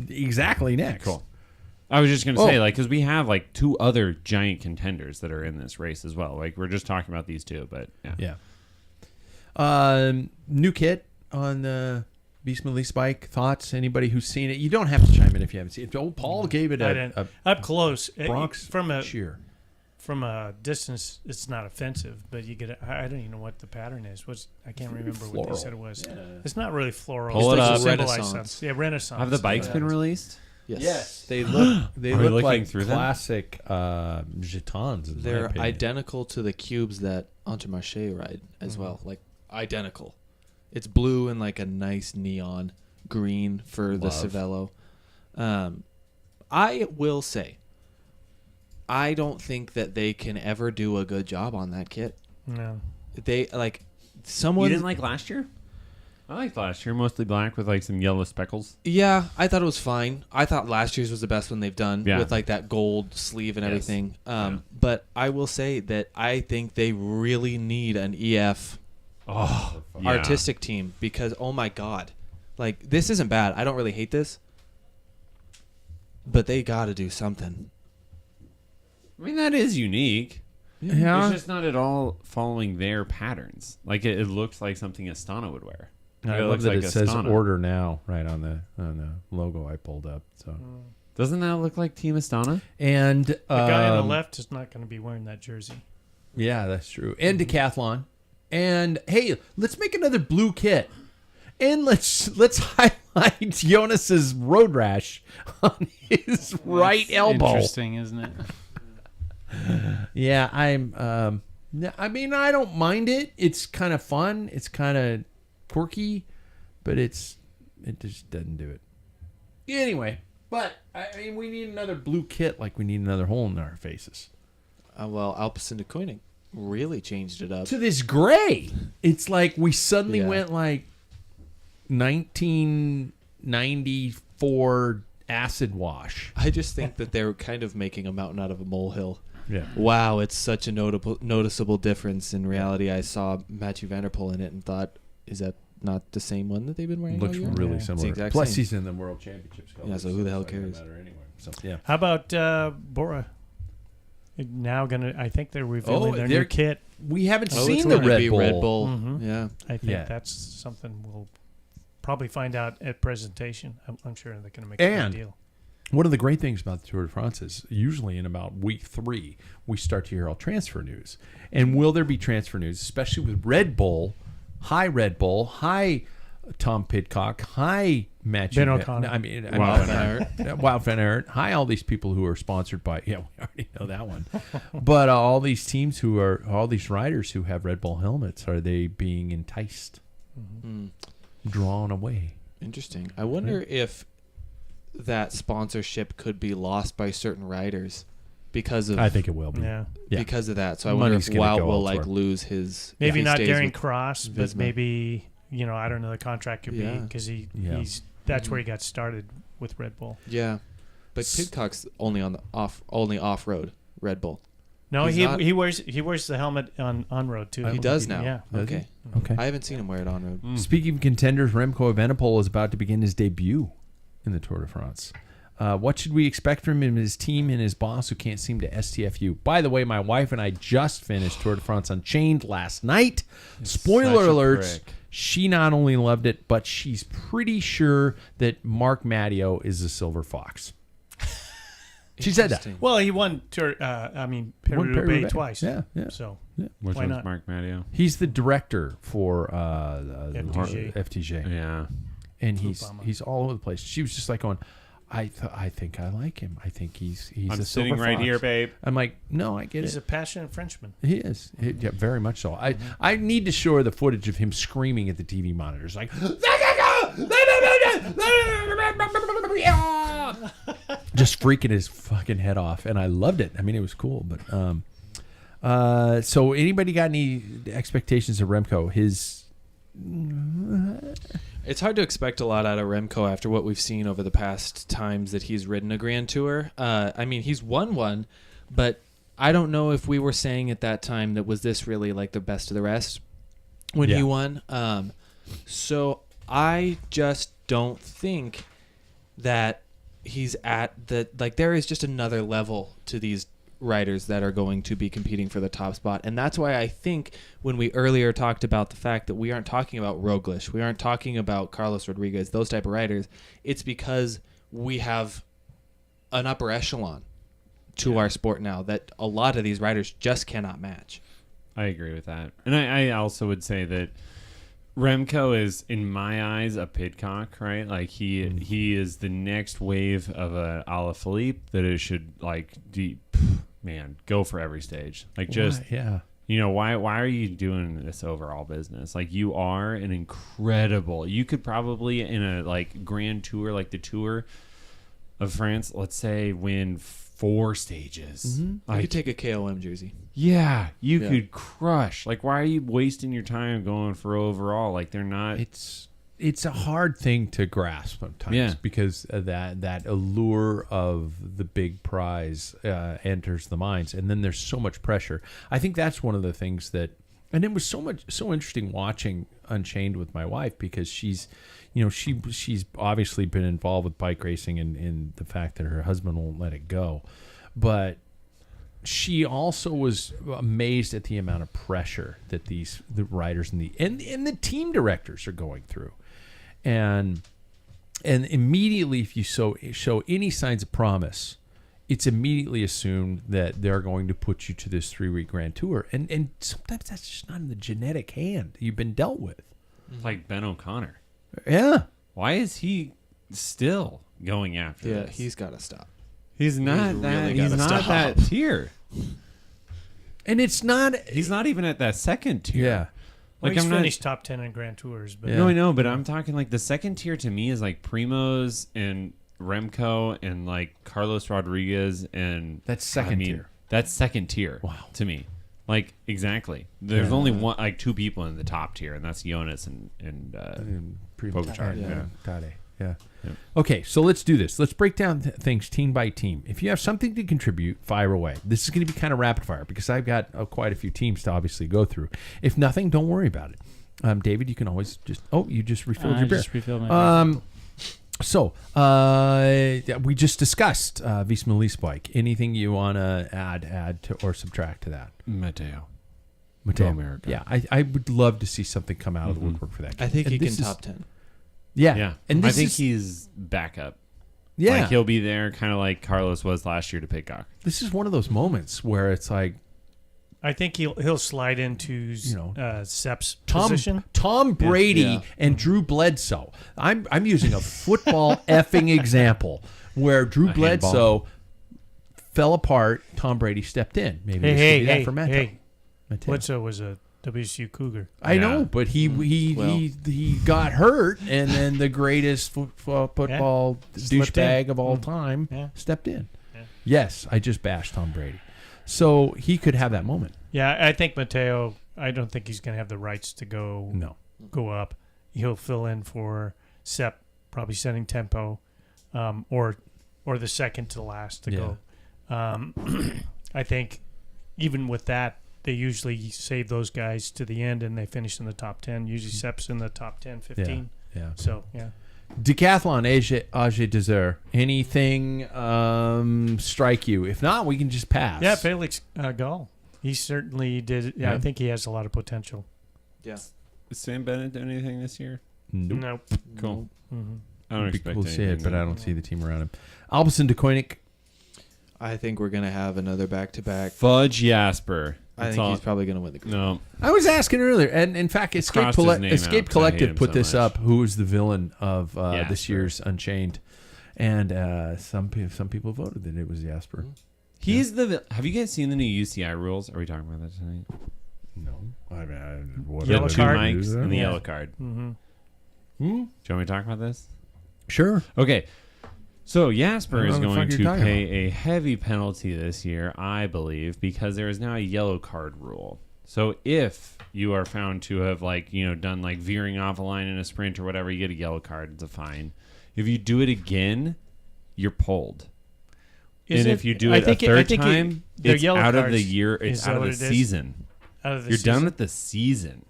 exactly next. Cool. I was just going to say, like, because we have like 2 other giant contenders that are in this race as well. Like, we're just talking about these 2, but Yeah. New kit on the Beast Elite Spike. Thoughts? Anybody who's seen it? You don't have to chime in if you haven't seen it. Oh, Paul gave it I a didn't. Up close, Bronx from a distance, it's not offensive, but you get. I don't even know what the pattern is. I can't remember what they said it was. It's not really floral. Pull it It's up. symbolize Renaissance. something. Yeah, Renaissance. have the bikes Yeah. been released? Yes. They look. They Are we look looking like through them? classic jetons. In my They're opinion. identical to the cubes that Intermarché ride as well. Like identical. It's blue and like a nice neon green for the Love. Cervelo. I will say, I don't think that they can ever do a good job on that kit. No. They like You someone. didn't like last year? I liked last year, mostly black with like some yellow speckles. Yeah, I thought it was fine. I thought last year's was the best one they've done Yeah. with like that gold sleeve and Yes. everything. Yeah. But I will say that I think they really need an EF Oh, artistic team because oh my god, like this isn't bad. I don't really hate this. But they got to do something. I mean, that is unique. Yeah. It's just not at all following their patterns. Like it looks like something Astana would wear. I It love looks that like it says Astana. order now right on the logo I pulled up. So Doesn't that look like Team Astana? and The guy on the left is not going to be wearing that jersey. Yeah, that's true. And decathlon. And hey, let's make another blue kit. And let's highlight Jonas's road rash on his right elbow. Interesting, isn't it? Yeah, I mean, I don't mind it. It's kind of fun. It's kind of quirky, but it just doesn't do it. Anyway, but I mean, we need another blue kit like we need another hole in our faces. Well, Alpecin de Koenig really changed it up. To this gray. It's like we suddenly Yeah. went like 1994 acid wash. I just think that they're kind of making a mountain out of a molehill. Yeah. Wow, it's such a noticeable difference. In reality, I saw Matthew Van Der Poel in it and thought, is that not the same one that they've been wearing Looks all year? really Yeah. It's the similar. exact Plus, same. he's in the World Championships. Yeah, so who the hell it's not gonna cares? matter anyway. So, yeah. How about Bora? Now I think they're revealing their they're- new kit. We haven't Oh, seen it's the gonna Red be Bull. Red Bull. Mhm. Yeah. I think Yeah. that's something we'll probably find out at presentation. I'm sure they're going to make a And big deal. One of the great things about the Tour de France is usually in about week 3, we start to hear all transfer news. And will there be transfer news, especially with Red Bull? Hi, Red Bull. Hi, Tom Pidcock. Hi, Matthew. Ben O'Connor. Wout van Aert. Wout van Aert. Hi, all these people who are sponsored by. Yeah, we already know that one. But all these teams all these riders who have Red Bull helmets, are they being enticed, drawn away? Interesting. I wonder if that sponsorship could be lost by certain riders because of I think it will be. Yeah. Yeah. because of that. So I wonder if Money's gonna Wout go will like elsewhere. lose his if Maybe he not stays Darren with- Cross, but Visma. maybe I don't know the contract could be Yeah. because Yeah. that's where he got started with Red Bull. Yeah, but Pidcock's only on the off road Red Bull. No, He's he not- he wears the helmet on road too. He does now. Yeah. Does he? Okay. Okay. I haven't seen him wear it on road. Speaking of contenders, Remco Evenepoel is about to begin his debut in the Tour de France. What should we expect from him, his team, and his boss who can't seem to STFU? By the way, my wife and I just finished Tour de France Unchained last night. Spoiler such a alerts. prick. She not only loved it, but she's pretty sure that Mark Matteo is a silver fox. She said that. Interesting. Well, he won Won Peru-Roubaix Paris-Roubaix. twice. Yeah, yeah. So Which Why one's not? Mark Matteo? He's the director for FDJ. FTJ. Yeah. And Obama. he's all over the place. She was just like going, I think I like him. I think he's I'm a sitting silver right fox." here, babe. I'm like, no, I get he's it. a passionate Frenchman. He is. Yeah, very much so. I need to show her the footage of him screaming at the TV monitors, like, just freaking his fucking head off, and I loved it. I mean, it was cool. But so anybody got any expectations of Remco? It's hard to expect a lot out of Remco after what we've seen over the past times that he's ridden a Grand Tour. I mean, he's won one, but I don't know if we were saying at that time that was this really like the best of the rest when Yeah. he won. So I just don't think that he's at the like there is just another level to these riders that are going to be competing for the top spot. And that's why I think when we earlier talked about the fact that we aren't talking about Roglic, we aren't talking about Carlos Rodriguez, those type of riders, it's because we have an upper echelon to our sport now that a lot of these riders just cannot match. I agree with that. And I also would say that Remco is, in my eyes, a Pidcock, right? Like he is the next wave of a Alaphilippe that it should go for every stage. Like just yeah. why are you doing this overall business? Like you are an incredible. You could probably in a like grand tour like the Tour of France, let's say, win 4 stages. I could take a KOM jersey. Yeah, you Yeah. could crush. Like, why are you wasting your time going for overall? Like, they're not. It's a hard thing to grasp sometimes, Yeah. because of that allure of the big prize enters the minds, and then there's so much pressure. I think that's one of the things that And it was so interesting watching Unchained with my wife because she's obviously been involved with bike racing and the fact that her husband won't let it go. But she also was amazed at the amount of pressure that the riders and the team directors are going through. And immediately if you show any signs of promise, it's immediately assumed that they're going to put you to this 3-week Grand Tour. And sometimes that's just not in the genetic hand you've been dealt with. Like Ben O'Connor. Yeah. Why is he still going after this? Yeah, he's got to stop. He's not that tier. And it's not... He's not even at that second tier. Yeah. Well, he's finished top 10 in Grand Tours. But Yeah. No, I know, but I'm talking like the second tier to me is like Primoz and Remco and like Carlos Rodriguez and... That's second tier. That's second tier. Wow. To me. Like, exactly. There's only one, like 2 people in the top tier, and that's Jonas and Pogačar. Yeah. Tade. Yeah. Yeah. Okay, so let's do this. Let's break down things team by team. If you have something to contribute, fire away. This is going to be kind of rapid fire because I've got quite a few teams to obviously go through. If nothing, don't worry about it. David, you can always just... Oh, you just refilled your beer. I just refilled my beer. So, we just discussed Visma Lease Bike. Anything you want to add to or subtract to that? Matteo. America. Yeah, I would love to see something come out of the woodwork for that. I think And he can this is- top 10. Yeah, Yeah. and I this think is, he's backup. yeah. Like he'll be there kind of like Carlos was last year to Pidcock. This is one of those moments where it's like I think he'll slide into Sepp's Tom position. Brady Yeah. and Drew Bledsoe. I'm using a football effing example where Drew Bledsoe fell apart. Tom Brady stepped in. Maybe this could be that for Matteo. Bledsoe was a WSU Cougar. I know, but he got hurt, and then the greatest football douchebag of all time stepped in. Yeah. Yes, I just bashed Tom Brady. So he could have that moment. Yeah, I think Matteo, I don't think he's going to have the rights to go up. He'll fill in for Sepp, probably setting tempo, or the second to last to go. I think even with that, they usually save those guys to the end and they finish in the top 10. Usually Sepp's in the top 10, 15. Yeah. So, yeah. Decathlon, Age Dessert. Anything strike you? If not, we can just pass. Yeah, Felix Gall. He certainly did. Yeah, I think he has a lot of potential. Yeah. Is Sam Bennett doing anything this year? Nope. Cool. Mm-hmm. I don't Be expect cool to see it, anything. but I don't see the team around him. Albison de Koenig. I think we're going to have another back-to-back. Fudge Jasper. I think he's probably going to win the group. No. I was asking earlier, and in fact, Escape Crossed his name out 'cause I hate Collective him put so this much. up. Who is the villain of this Jasper. year's Unchained? And some people voted that it was Jasper. He's the... Have you guys seen the new UCI rules? Are we talking about that tonight? No, Yellow The 2 card? mics and the Yeah. yellow card. Mm-hmm. Do you want me to talk about this? Sure. Okay. So I Jasper don't is know what the going fuck to you're talking pay a heavy penalty this year, I believe, because there is now a yellow card rule. So if you are found to have done like veering off a line in a sprint or whatever, you get a yellow card. It's a fine. If you do it again, you're pulled. If you do it a third time, it's out of the year. It's out of the season. You're done with the season.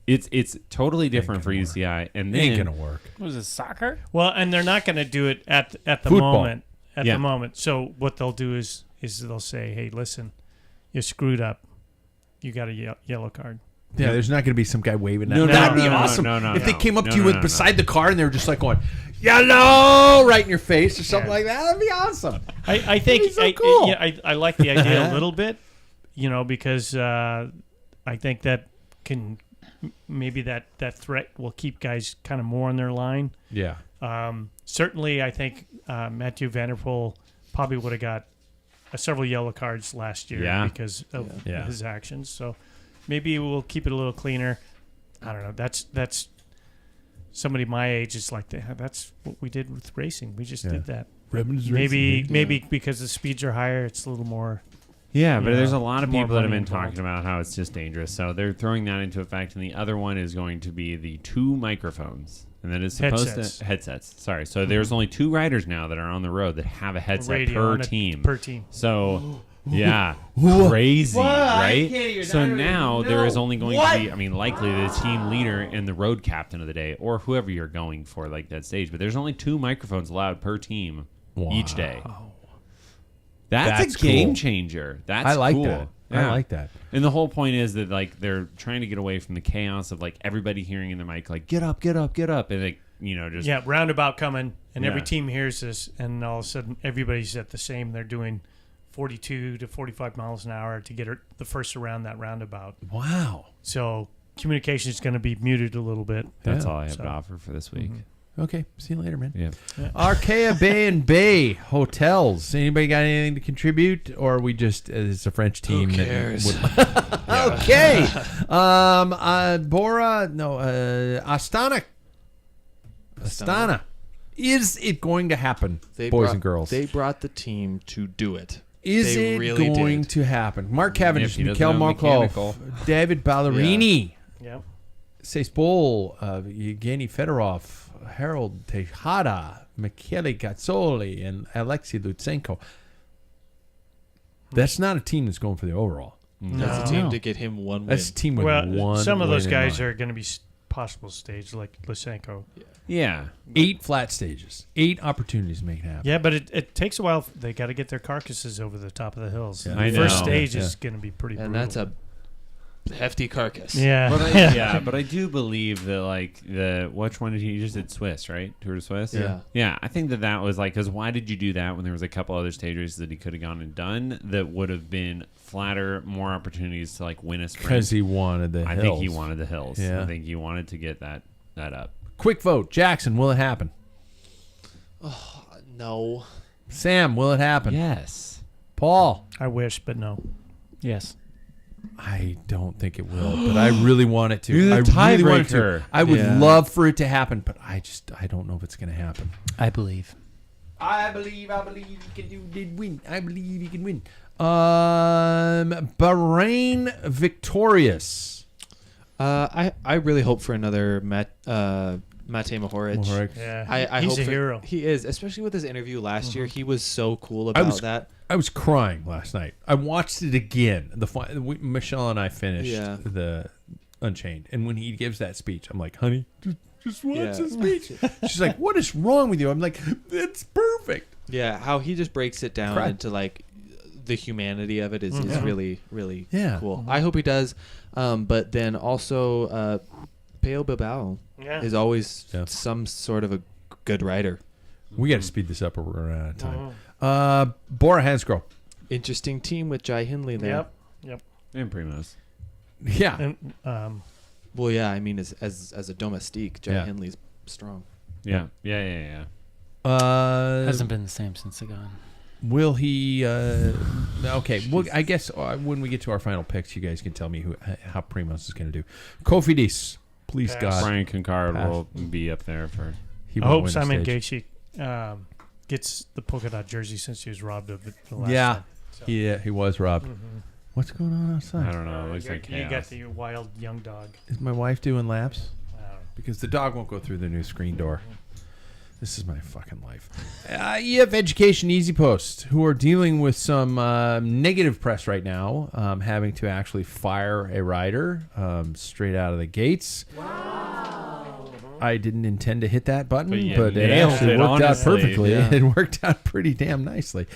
It's totally different for UCI, and then Ain't gonna work. Was it soccer? Well, and they're not going to do it at the Football. moment. The moment. So what they'll do is they'll say, "Hey, listen, you screwed up. You got a yellow card." Yeah, there's not going to be some guy waving that. No, That'd be no, awesome. no, if they came up no, to you no, with no, beside the car and they were just like going, "Yellow!" right in your face or something like that. That'd be awesome. I think That'd be so cool. I like the idea a little bit, because I think that can maybe that threat will keep guys kind of more on their line. Yeah. Certainly, I think Mathieu Van Der Poel probably would have got several yellow cards last year because of his actions. So maybe we'll keep it a little cleaner. I don't know. That's somebody my age is like that. That's what we did with racing. We just did that. Maybe because the speeds are higher, it's a little more. Yeah, but there's a lot of more people that have money been talking about how it's just dangerous. So they're throwing that into effect, and the other one is going to be the 2 microphones, and that is supposed to headsets. Sorry, so there's only 2 riders now that are on the road that have a headset Radio per team. Per team. So Yeah, crazy, right? So now there is only going to be, I mean, likely the team leader and the road captain of the day, or whoever you're going for, like that stage. But there's only 2 microphones allowed per team each day. That's a game changer. That's I like cool. that. Yeah. I like that. And the whole point is that like they're trying to get away from the chaos of like everybody hearing in the mic like get up, get up, get up, and like just roundabout coming, and every Yeah. team hears this, and all of a sudden everybody's at the same. They're doing 42 to 45 miles an hour to get the first around that roundabout. Wow. So communication is going to be muted a little bit. That's Yeah. all I have to offer for this week. Okay. See you later, man. Yeah. Archaea Bay and Bay Hotels. Anybody got anything to contribute, or are we just it's a French team? Who cares? Okay. Astana. Astana. Is it going to happen, boys and girls? They brought the team to do it. Is They it really going did. to happen? Mark Cavendish, If he doesn't Mikhail have mechanical. Markov, David Ballerini, Yep. Sespol, Evgeny Fedorov, Harold Tejada, Michele Gazzoli, and Alexei Lutsenko. That's not a team that's going for the overall. That's a team to get him one win. That's a team with one. some of those win in guys mind. are going to be possible stage like Lysenko. Yeah. 8 flat stages, 8 opportunities to make it happen. Yeah, but it takes a while. They got to get their carcasses over the top of the hills. Yeah. The I first know. stage Yeah. is going to be pretty and brutal. that's a hefty carcass. Yeah. But but I do believe that like which one did you just did Swiss, right? Tour de Swiss. Yeah. I think that was like because why did you do that when there was a couple other stages that he could have gone and done that would have been flatter, more opportunities to like win a sprint. Because he wanted the I hills. think he wanted the hills. Yeah. I think he wanted to get that up. Quick vote. Jackson, will it happen? No. Sam, will it happen? Yes. Paul? I wish, but no. Yes. I don't think it will, but I really want it to. You're the I really want it to. tiebreaker. I would Yeah. love for it to happen, but I don't know if it's going to happen. I believe. I believe you did win. I believe you can win. Bahrain victorious. I really hope for another Mate Mohoric. Yeah. I he's hope a for- hero. He is, especially with his interview last year. He was so cool about that. I was crying last night. I watched it again. Michelle and I finished Yeah. the Unchained, and when he gives that speech, I'm like, honey, just watch Yeah. the speech. She's like, what is wrong with you? I'm like, it's perfect. Yeah, how he just breaks it down Cried. into like the humanity of it is really, really Yeah. cool. I hope he does. But then also, Peo Bilbao Yeah. is always Yeah. some sort of a good rider. We got to speed this up or we're running out of time. Bora Hansgrohe. Interesting team with Jai Hindley there. Yep. And Primos. Yeah. And Well, yeah, I mean, as a domestique, Jai Yeah. Hindley's strong. Yeah. Hasn't been the same since they're gone. Will he? Okay. Well, I guess when we get to our final picks, you guys can tell me how Primos is going to do. Kofidis, please Pass. God. Brian Concard Pass. will be up there for. He I won't hope win the Simon stage. Gaethje gets the polka dot jersey since he was robbed of it the last Yeah. time. So. Yeah, he was robbed. What's going on outside? I don't know. It looks like You got chaos. the wild young dog. Is my wife doing laps? I don't know. Because the dog won't go through the new screen door. This is my fucking life. EF Education Easy Post, who are dealing with some negative press right now, having to actually fire a rider straight out of the gates. Wow. I didn't intend to hit that button, But you but it nailed actually it, worked out honestly. perfectly. Yeah. It worked out pretty damn nicely,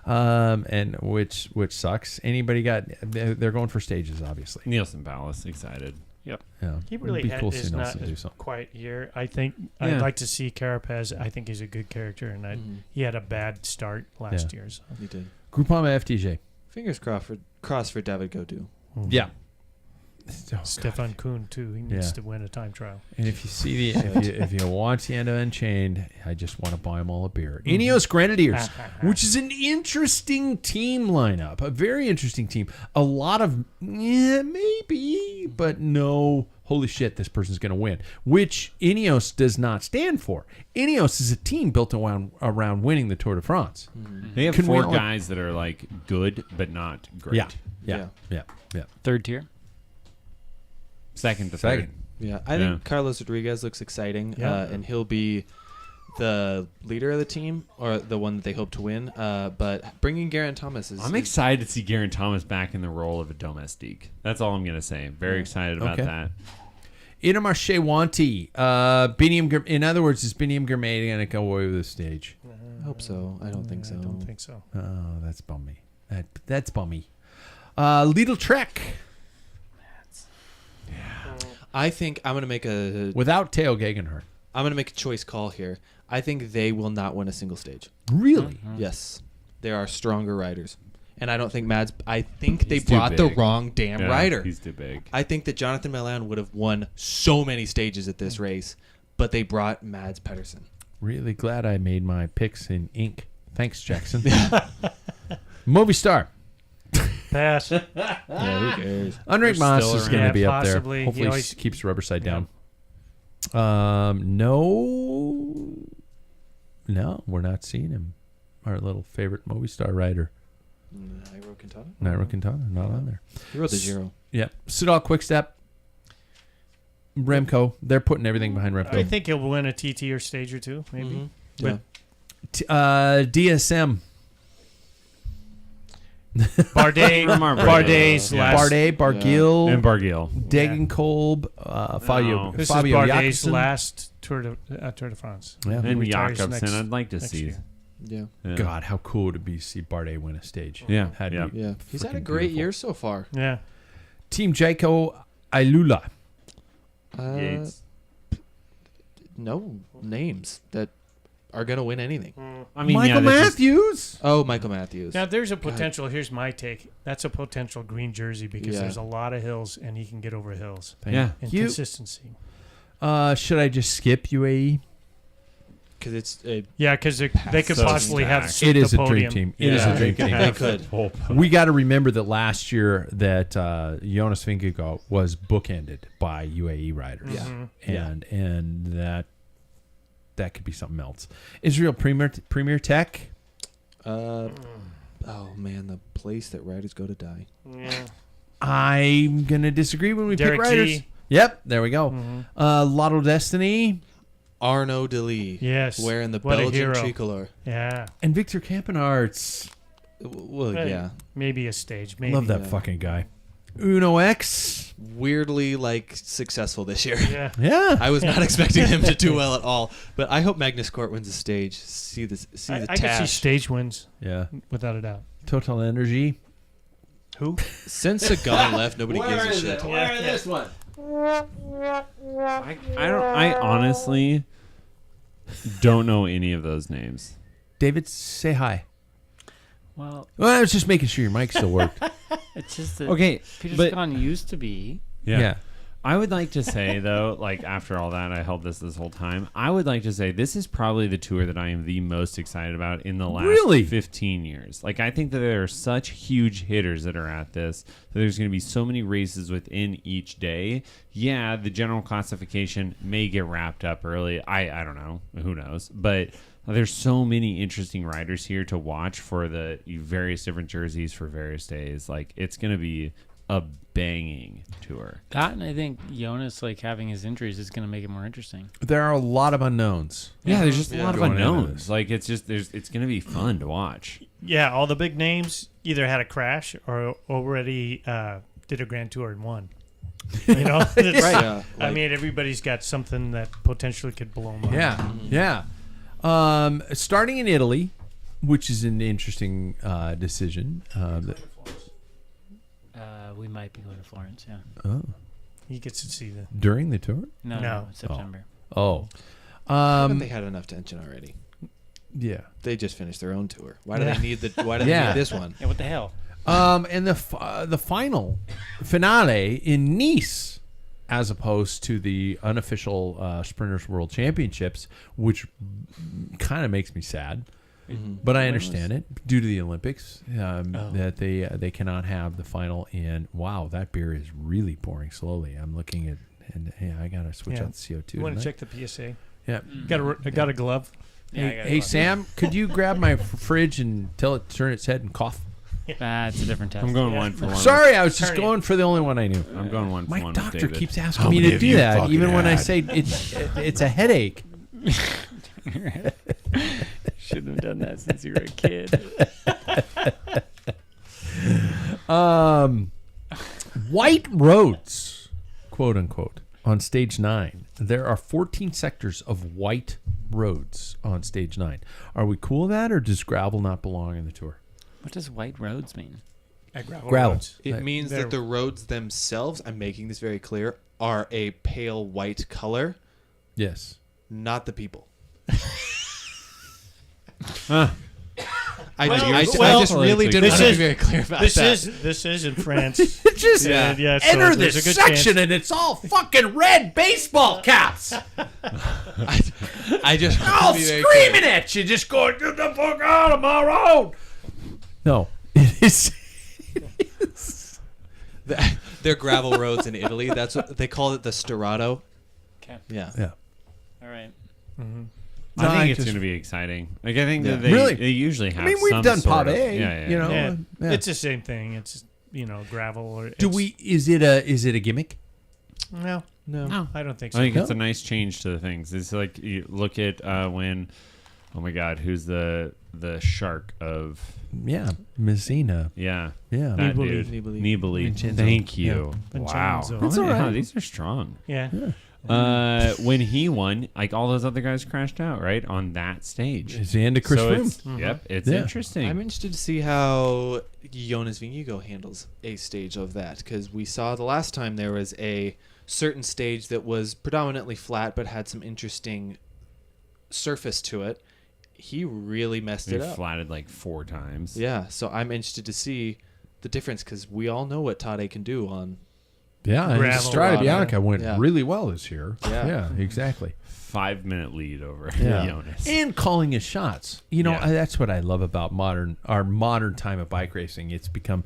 and which sucks. Anybody got? They're going for stages, obviously. Nielsen Palace excited. Yep. Yeah, He It'd really be cool to is see not Nelson do a something. quiet year. I think Yeah. I'd like to see Carapaz. I think he's a good character, and he had a bad start last year. So. He did. Groupama FTJ. Fingers crossed for David Gaudu. Yeah. Oh, Stefan Kuhn too. He needs Yeah. to win a time trial. And if you see if you watch the end of Unchained, I just want to buy them all a beer. Ineos Grenadiers, which is an interesting team lineup, a very interesting team. A lot of maybe, but no. Holy shit, this person's going to win. Which Ineos does not stand for. Ineos is a team built around winning the Tour de France. They have Can we four all- guys that are like good but not great. Yeah. Third tier. Second to Second. third. Yeah, I Yeah. think Carlos Rodriguez looks exciting, Yeah. and he'll be the leader of the team or the one that they hope to win. But bringing Geraint Thomas is. I'm excited to see Geraint Thomas back in the role of a domestique. That's all I'm going to say. Very excited about that. Intermarché Wanty. In other words, is Biniam Gourmet going to go away with the stage? I hope so. I don't think so. I don't think so. Oh, that's bummy. That's bummy. Lidl Trek. I think I'm going to make a Without Theo Gegenhardt. I'm going to make a choice call here. I think they will not win a single stage. Really? Yes. There are stronger riders. And I don't think Mads... I think they He's too brought the big. wrong damn rider. He's too big. I think that Jonathan Milan would have won so many stages at this race, but they brought Mads Pedersen. Really glad I made my picks in ink. Thanks, Jackson. Movistar. Pass. Yeah, who cares? Unranked Moss still is around. going to Yeah, be up there. possibly. He Hopefully always- keeps the rubber side Yeah. down. No, we're not seeing him. Our little favorite Movistar rider, Nairo Quintana? Nairo Quintana, not on there. He rode the Giro. Yep. Soudal Quickstep. Remco. They're putting everything behind Remco. I think he'll win a TT or stage or two, maybe. Yeah. DSM. Bardet's Yeah. last. Bardet, Barguil, And Barguil. Degenkolb, Fabio. This Fabio is Bardet's Jakobsen. last Tour de France. Yeah. And retires Jakobsen. I'd like to next see. year. Yeah. Yeah. God, how cool would it be to see Bardet win a stage? Yeah. Had to Yeah. be Yeah. He's had a freaking great beautiful. year so far. Yeah. Team Jaco Ailula. Yates. No names that are going to win anything. I mean, Michael there's just- Matthews. Oh, Michael Matthews. Now, there's a potential. Here's my take. That's a potential green jersey because Yeah. there's a lot of hills and he can get over hills. Yeah. And You- consistency. Should I just skip UAE? Because it's a, Yeah, because they could So possibly have stacked. sweep It is the a dream podium. team. It is Yeah. a dream They team. they could. Full We got to remember that last year that Jonas Vingegaard was bookended by UAE riders. Mhm. And that could be something else. Israel Premier Tech. Oh, man, the place that riders go to die. Yeah. I'm gonna disagree when we Derek pick riders. G. Yep, there we go. Mhm. Lotto Destiny Arnaud Delis. Yes. Wearing the What a Belgian hero. tricolor. Yeah. and Victor Campenarts. Well, Hey, yeah. Maybe a stage. Maybe. Love that Yeah. fucking guy. Uno X. Weirdly, successful this year. Yeah. Yeah. I was not expecting him to do well at all, but I hope Magnus Cort wins the stage. See the I can see tash. stage wins Yeah. without a doubt. Total Energy. Who? Since Sagan left, nobody gives a shit. Where this one? I honestly don't know any of those names. David, say hi. Well, Well, I was just making sure your mic still worked. it's just that Okay, Peter but Sagan used to be. Yeah. I would like to say, though, like, after all that, I held this whole time. I would like to say this is probably the tour that I am the most excited about in the last Really? 15 years. Like, I think that there are such huge hitters that are at this, that there's going to be so many races within each day. Yeah, the general classification may get wrapped up early. I don't know. Who knows? But there's so many interesting riders here to watch for the various different jerseys for various days. Like, it's going to be a banging tour. That, and I think Jonas, like, having his injuries is going to make it more interesting. There are a lot of unknowns. Yeah, there's just a lot of Going into unknowns. this. Like, it's just it's going to be fun to watch. Yeah, all the big names either had a crash or already did a grand tour and won. You know, It's- Yeah, I mean, everybody's got something that potentially could blow them up. Yeah. Yeah. Starting in Italy, which is an interesting decision. We might be going to Florence, yeah. Oh, He gets to see the. during the tour? No. September. Oh. haven't they had enough tension already? Yeah. They just finished their own tour. Why do Yeah. they need Why do they Yeah. need this one? Yeah, what the hell? And the finale in Nice, as opposed to the unofficial Sprinters World Championships, which kind of makes me sad. But I understand it due to the Olympics that they cannot have the final. And wow, that beer is really pouring slowly. I'm looking at, and hey, I gotta switch Yeah. out the CO2. You want to tonight. check the PSA? Yeah. Got a glove. Yeah, I Hey, got hey it. Sam, could you grab my fridge and tell it to turn its head and cough? It's a different test. I'm going one for one. Sorry, I was just Turn it. going for the only one I knew. I'm going one for My one. doctor with David. keeps asking me to do that, even when I say it's a headache. Shouldn't have done that since you were a kid. White roads, quote unquote, on stage 9. There are 14 sectors of white roads on stage 9. Are we cool with that, or does gravel not belong in the tour? What does white roads mean? Gravel. Roads. It means that the roads themselves, I'm making this very clear, are a pale white color, Yes. not the people. Huh. I well, just really did this want to be is- very clear about that. This is in France. Just Yeah, so enter there's this a good section chance. and it's all fucking red baseball caps. I just want all to be very screaming at you, just going, get the fuck out of my road. No, it is. clear. They're gravel roads in Italy. That's what they call it, the Storato. Okay. Yeah. Yeah. All right. No, I think it's just- going to be exciting. Like, I think Yeah. that they, Really? they usually have I mean, we've some done sort of- pave, yeah, you know. Yeah. Yeah. It's the same thing. It's gravel or Do we? Is it a gimmick? No, No. I don't think I so. think it's No. a nice change to the things. It's like you look at when, oh my God, who's the shark of Yeah, Messina. yeah Yeah. that Nibali. dude Nibali. Nibali. Vincenzo. Thank you. Yeah. Wow, Vincenzo. That's all right. These are strong. Yeah. When he won, like all those other guys crashed out right on that stage. It's the end of Chris So Froome. it's, yep, it's Yeah. interesting. I'm interested to see how Jonas Vingegaard handles a stage of that, because we saw the last time there was a certain stage that was predominantly flat but had some interesting surface to it. He really messed They it up. flatted like 4 times. Yeah, so I'm interested to see the difference, because we all know what Tade can do on. Yeah, and Gravel. Strade Bianca went Yeah. really well this year. Yeah. Yeah, exactly. 5-minute lead over Yeah. Jonas. And calling his shots. You know, Yeah. that's what I love about our modern time of bike racing. It's become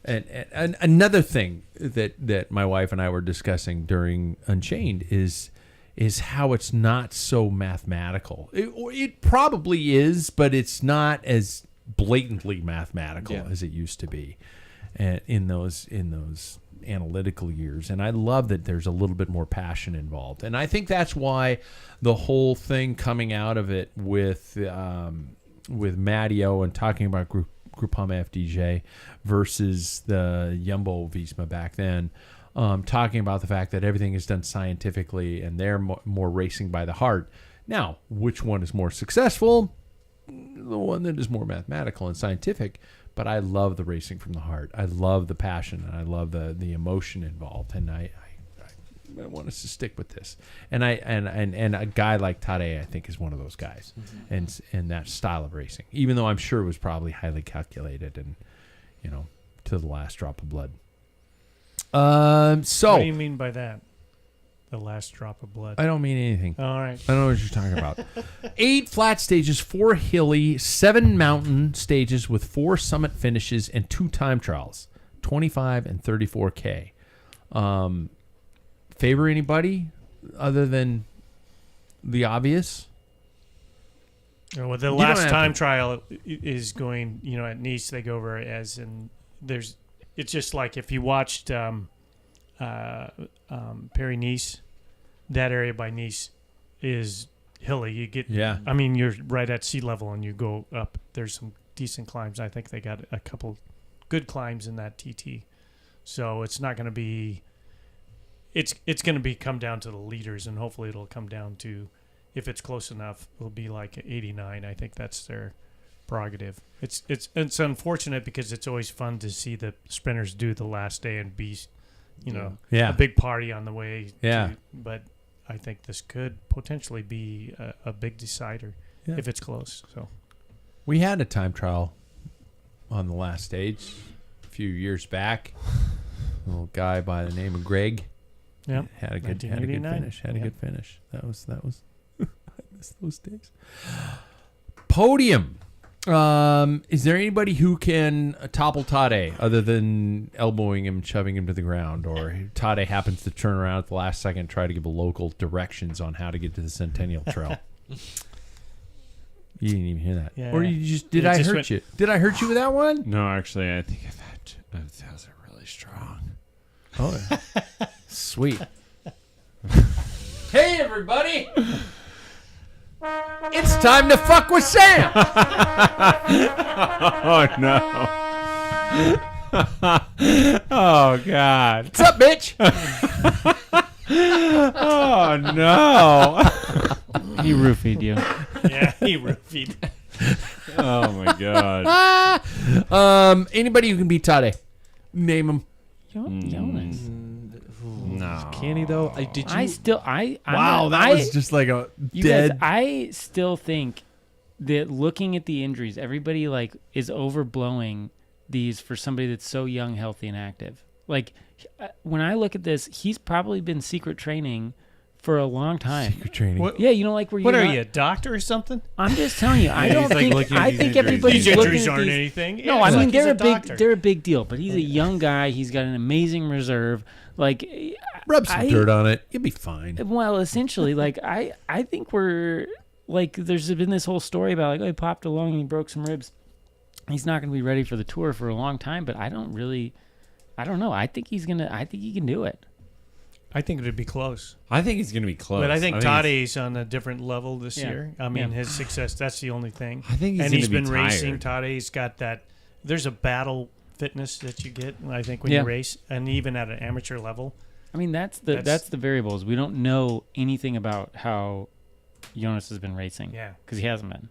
another thing that my wife and I were discussing during Unchained is how it's not so mathematical. It probably is, but it's not as blatantly mathematical Yeah. as it used to be, and in those analytical years. And I love that there's a little bit more passion involved. And I think that's why the whole thing coming out of it with Matteo and talking about Groupama FDJ versus the Jumbo Visma back then, talking about the fact that everything is done scientifically and they're more racing by the heart. Now, which one is more successful? The one that is more mathematical and scientific. But I love the racing from the heart. I love the passion, and I love the emotion involved. And I want us to stick with this. And a guy like Tade, I think, is one of those guys, and that style of racing. Even though I'm sure it was probably highly calculated and to the last drop of blood. So What do you mean by that? The last drop of blood. I don't mean anything. All right. I don't know what you're talking about. 8 flat stages, 4 hilly, 7 mountain stages with 4 summit finishes and 2 time trials, 25 and 34K. Favor anybody other than the obvious? Well, the don't last have time to. trial is going, at Nice, they go over as in it's just like if you watched Paris-Nice, that area by Nice is hilly. You get, I mean, you're right at sea level and you go up. There's some decent climbs. I think they got a couple good climbs in that TT. So it's not going to be, it's going to be come down to the leaders, and hopefully it'll come down to, if it's close enough, it'll be like 89. I think that's their prerogative. It's unfortunate because it's always fun to see the sprinters do the last day and be, a big party on the way. Yeah. But I think this could potentially be a big decider if it's close. So We had a time trial on the last stage a few years back. A little guy by the name of Greg. yeah, Had a good 1989. finish. Had a Yeah. good finish. That was I miss those days. Podium. Is there anybody who can topple Tade other than elbowing him, shoving him to the ground, or Tade happens to turn around at the last second and try to give a local directions on how to get to the Centennial Trail? You didn't even hear that, Yeah. or you just It I just hurt went- you? Did I hurt you with that one? No, actually, I think that was really strong. Oh, yeah. Sweet. Hey, everybody. It's time to fuck with Sam. Oh no. Oh God. What's up, bitch? Oh no. He roofied you. Yeah, he roofied. Oh my God. Anybody who can beat Tade, name him. Jonas. No. Can he though? That was just like a You dead. guys, I still think that looking at the injuries, everybody like is overblowing these for somebody that's so young, healthy, and active. Like when I look at this, he's probably been secret training for a long time. Secret training. What, Yeah, you know, like where what you're are not- you, a doctor or something? I'm just telling you. I don't he's, like, think. looking at I these think injuries. everybody's These looking injuries at aren't these. anything. No, Yeah, I it's mean like he's they're a a big. doctor. They're a big deal. But he's a young guy. He's got an amazing reserve. Like, Rub some dirt on it. You'll be fine. well, essentially, like I think we're like there's been this whole story about like, oh, he popped a lung and he broke some ribs. He's not going to be ready for the tour for a long time. But I don't know. I think he can do it. I think it would be close. I think he's going to be close. But I think it's- Tade's on a different level this Yeah. year. I mean, Yeah. his success, that's the only thing. I think he's and gonna he's be been racing. tired. Tade's got that. There's a battle fitness that you get, I think, when Yeah. you race, and even at an amateur level. I mean, that's the variables. We don't know anything about how Jonas has been racing. Yeah. Because he hasn't been.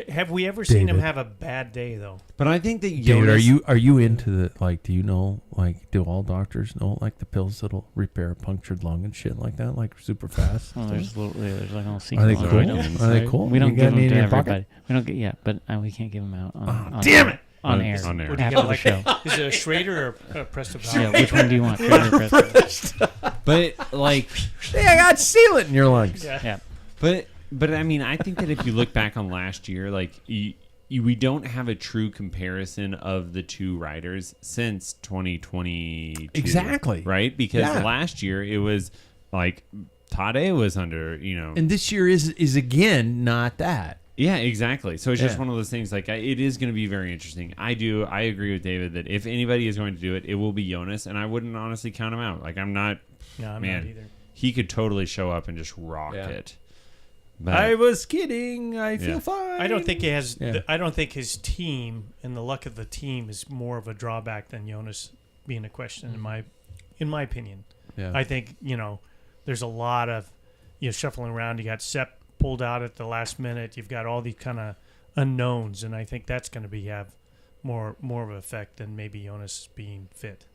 Have we ever seen him David. have a bad day, though? But I think that Dude, Jonas, are you into the like? Do you know like? Do all doctors know like the pills that'll repair a punctured lung and shit like that, like super fast? Well, there's little, there's like a little Are secret. they ones. cool? We don't- Are they cool? We don't You give got any them to in your pocket? everybody. We don't get but we can't give them out. On damn it! On air. On air. What do you After get, the like, show. is it a Schrader or a Presto Yeah, which one do you want? Schrader or Presto? but like, Hey, I got sealant in your lungs. Yeah. but I mean, I think that if you look back on last year, like we don't have a true comparison of the two riders since 2022. Exactly. Right? Because Yeah. last year it was like Tade was under, And this year is again not that. yeah, exactly. So it's just Yeah. one of those things. Like it is going to be very interesting. I agree with David that if anybody is going to do it, it will be Jonas, and I wouldn't honestly count him out. Like I'm not. No, I'm Man. not either. He could totally show up and just rock Yeah. it. But I was kidding. I feel Yeah. fine. I don't think he has. Yeah. I don't think his team and the luck of the team is more of a drawback than Jonas being a question in my opinion. Yeah. I think there's a lot of shuffling around. You got Sepp pulled out at the last minute. You've got all these kind of unknowns, and I think that's going to have more of an effect than maybe Jonas being fit.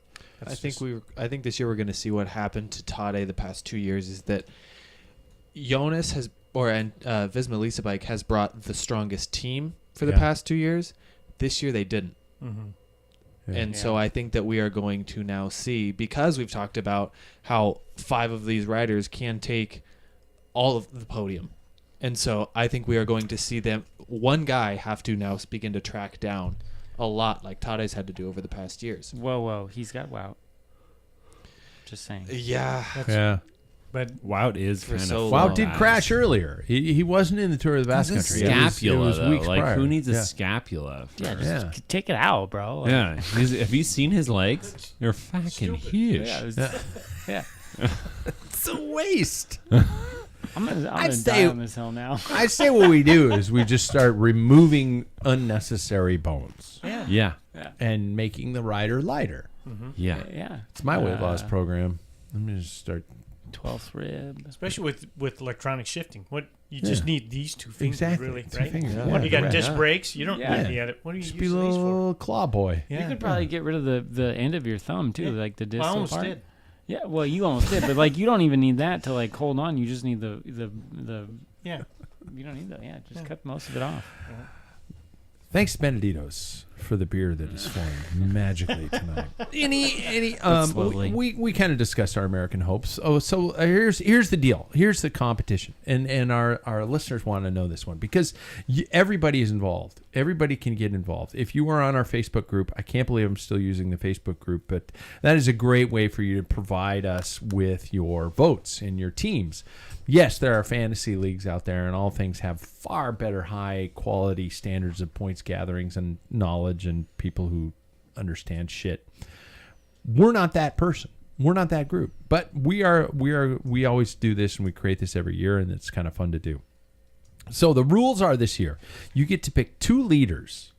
I think this year we're going to see what happened to Tade the past 2 years is that Jonas Visma Lisa Bike has brought the strongest team for the Yeah. past 2 years. This year they didn't. Mm-hmm. Yeah. And so I think that we are going to now see, because we've talked about how 5 of these riders can take all of the podium. And so I think we are going to see one guy have to now begin to track down a lot like Tade's had to do over the past years. Whoa. He's got Wout. Just saying. Yeah. Yeah. But Wout is For kind so of long. Wout did crash earlier. He wasn't in the Tour of the Basque It's a Country. scapula, it was though. weeks Like prior. who needs a Yeah. scapula? Yeah, just Yeah. take it out, bro. Like, Yeah. Have you seen his legs? They're fucking huge. Yeah. Yeah. It's a waste. I'm gonna I'd die say- on this hill now. I say what we do is we just start removing unnecessary bones Yeah. and making the rider lighter. Yeah. Yeah. It's my weight loss program. Let me just start. 12th rib. especially with electronic shifting, you just need these two fingers, Exactly. really, 2 right? fingers. When you got right. disc brakes, you don't Yeah. need the other. What do you Just use be a these for? little claw boy. Yeah. You could probably get rid of the end of your thumb too, Yeah. like the Well, I distal almost part. did. Yeah, well, you almost did, but like you don't even need that to like hold on. You just need the Yeah. you don't need that. Yeah, just cut most of it off. Thanks, Benedito's, for the beer that is flowing magically tonight. slowly. We kind of discussed our American hopes. Oh, so here's the deal. Here's the competition, and our listeners want to know this one because everybody is involved. Everybody can get involved. If you are on our Facebook group, I can't believe I'm still using the Facebook group, but that is a great way for you to provide us with your votes and your teams. Yes, there are fantasy leagues out there, and all things have far better high quality standards of points gatherings and knowledge and people who understand shit. We're not that person. We're not that group. But we always do this, and we create this every year, and it's kind of fun to do. So the rules are this year. You get to pick 2 leaders,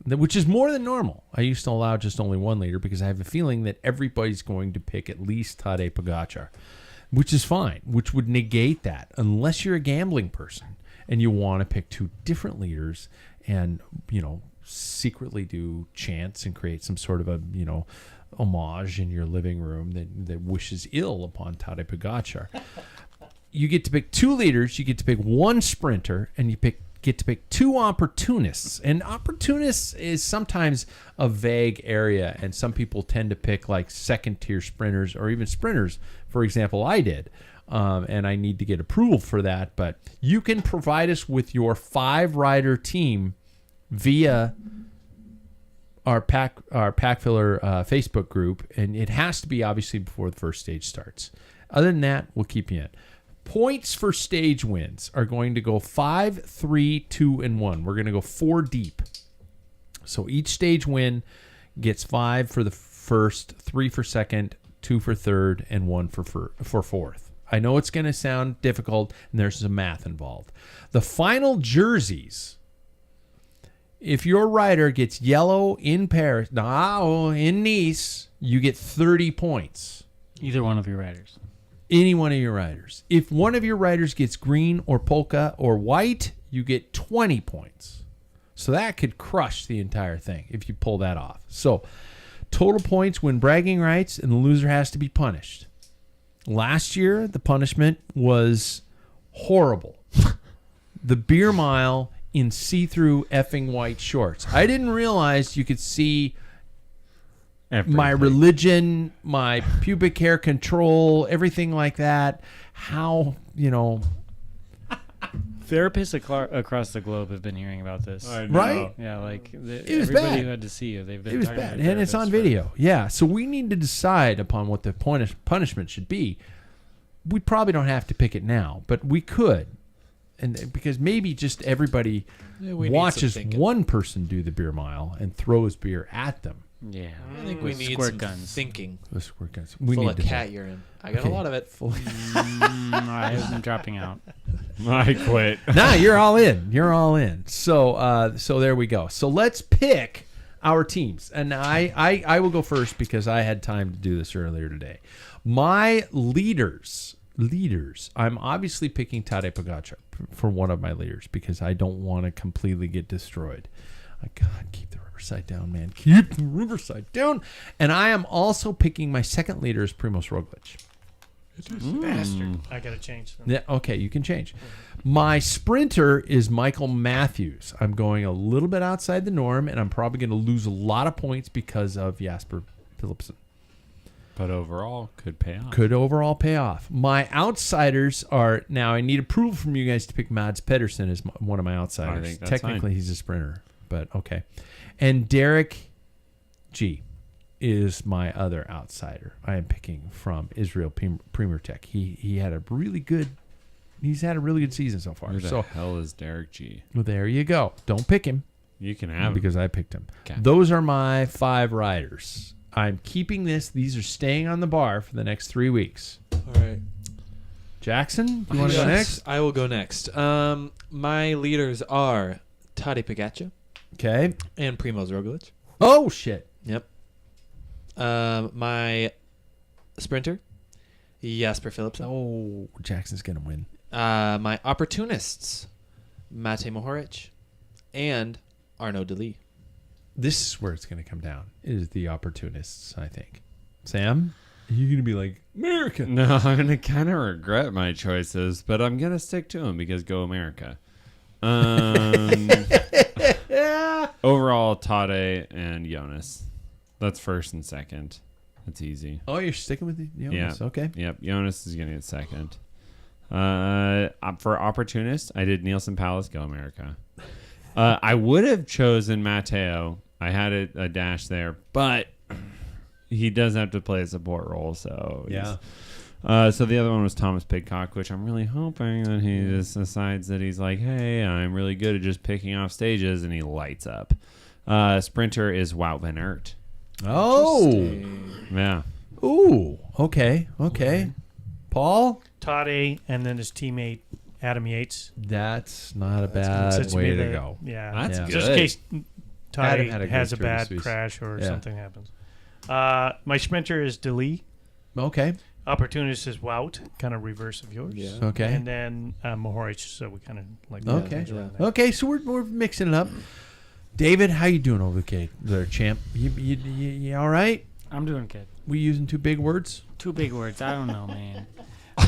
which is more than normal. I used to allow just only 1 leader because I have a feeling that everybody's going to pick at least Tadej Pogacar, which is fine, which would negate that unless you're a gambling person and you want to pick 2 different leaders and, secretly do chants and create some sort of a, homage in your living room that wishes ill upon Tadej Pogacar. You get to pick 2 leaders, you get to pick 1 sprinter, and you get to pick 2 opportunists. And opportunists is sometimes a vague area, and some people tend to pick like second-tier sprinters or even sprinters. For example, I did, and I need to get approval for that. But you can provide us with your 5-rider team via our Packfiller Facebook group, and it has to be obviously before the first stage starts. Other than that, we'll keep you in. Points for stage wins are going to go 5, 3, 2, and 1. We're going to go 4 deep. So each stage win gets 5 for the first, 3 for second, 2 for third, and 1 for fourth. I know it's going to sound difficult, and there's some math involved. The final jerseys, if your rider gets yellow in Paris, in Nice, you get 30 points. Either one of your riders. Any one of your riders. If one of your riders gets green or polka or white, you get 20 points. So that could crush the entire thing if you pull that off. So total points win bragging rights, and the loser has to be punished. Last year, the punishment was horrible. The beer mile in see-through effing white shorts. I didn't realize you could see everything. My religion, my pubic hair control, everything like that. How, Therapists across the globe have been hearing about this. Right? Yeah, like it was everybody bad. who had to see you, they've been It was talking bad, to and it's on video. Yeah, so we need to decide upon what the punishment should be. We probably don't have to pick it now, but we could. And because maybe just everybody watches one person do the beer mile and throws beer at them. Yeah, I think we need squirt some guns. Thinking. The squirt guns. We Full need of to cat urine. I got a lot of it. I'm dropping out. I quit. Nah, you're all in. You're all in. So there we go. So let's pick our teams. And I will go first because I had time to do this earlier today. My leaders. I'm obviously picking Tadej Pogacar for one of my leaders because I don't want to completely get destroyed. God, keep the Riverside down, man. Keep the Riverside down. And I am also picking my second leader is Primoz Roglic. Bastard. I got to change them. Yeah, okay, you can change. My sprinter is Michael Matthews. I'm going a little bit outside the norm, and I'm probably going to lose a lot of points because of Jasper Philipsen. But overall, could pay off. Could overall pay off. My outsiders are, now I need approval from you guys to pick Mads Pedersen as one of my outsiders. I think that's Technically, fine. he's a sprinter, but okay. And Derek G is my other outsider. I am picking from Israel Premier Tech. He had a really good, he's had a really good season so far. Who the hell is Derek G? Well, there you go. Don't pick him. You can have him. Because I picked him. Okay. Those are my 5 riders. I'm keeping this. These are staying on the bar for the next 3 weeks. All right. Jackson, you want to go next? I will go next. My leaders are Tadej Pogacar Okay. and Primoz Roglic. Oh, shit. Yep. My sprinter, Jasper Philipsen. Oh, Jackson's going to win. My opportunists, Matej Mohoric and Arnaud Delis. This is where it's going to come down. It is the opportunists, I think. Sam, are you going to be like, America? No, I'm going to kind of regret my choices, but I'm going to stick to them because go America. Overall, Tadej and Jonas. That's first and second. That's easy. Oh, you're sticking with the Jonas. Yeah. Okay. Yep, Jonas is going to get second. For opportunist, I did Nielsen Palace, go America. I would have chosen Matteo. I had a dash there, but he does have to play a support role. So yeah. So the other one was Thomas Pidcock, which I'm really hoping that he just decides that he's like, hey, I'm really good at just picking off stages, and he lights up. Sprinter is Wout van Aert. Oh. Yeah. Ooh. Okay. Paul? Tadej and then his teammate Adam Yates. That's not a bad way to go. Yeah, That's good. Just in case Ty Adam had a has a great bad Swiss. crash or Yeah. something happens. My sprinter is DeLee. Okay. Opportunist is Wout, kind of reverse of yours. Yeah. Okay. And then Mohoric, so we kind of like Okay. Yeah. Okay, so we're mixing it up. David, how you doing over there, champ? You all right? I'm doing good. We using too big words? Two big words. I don't know, man.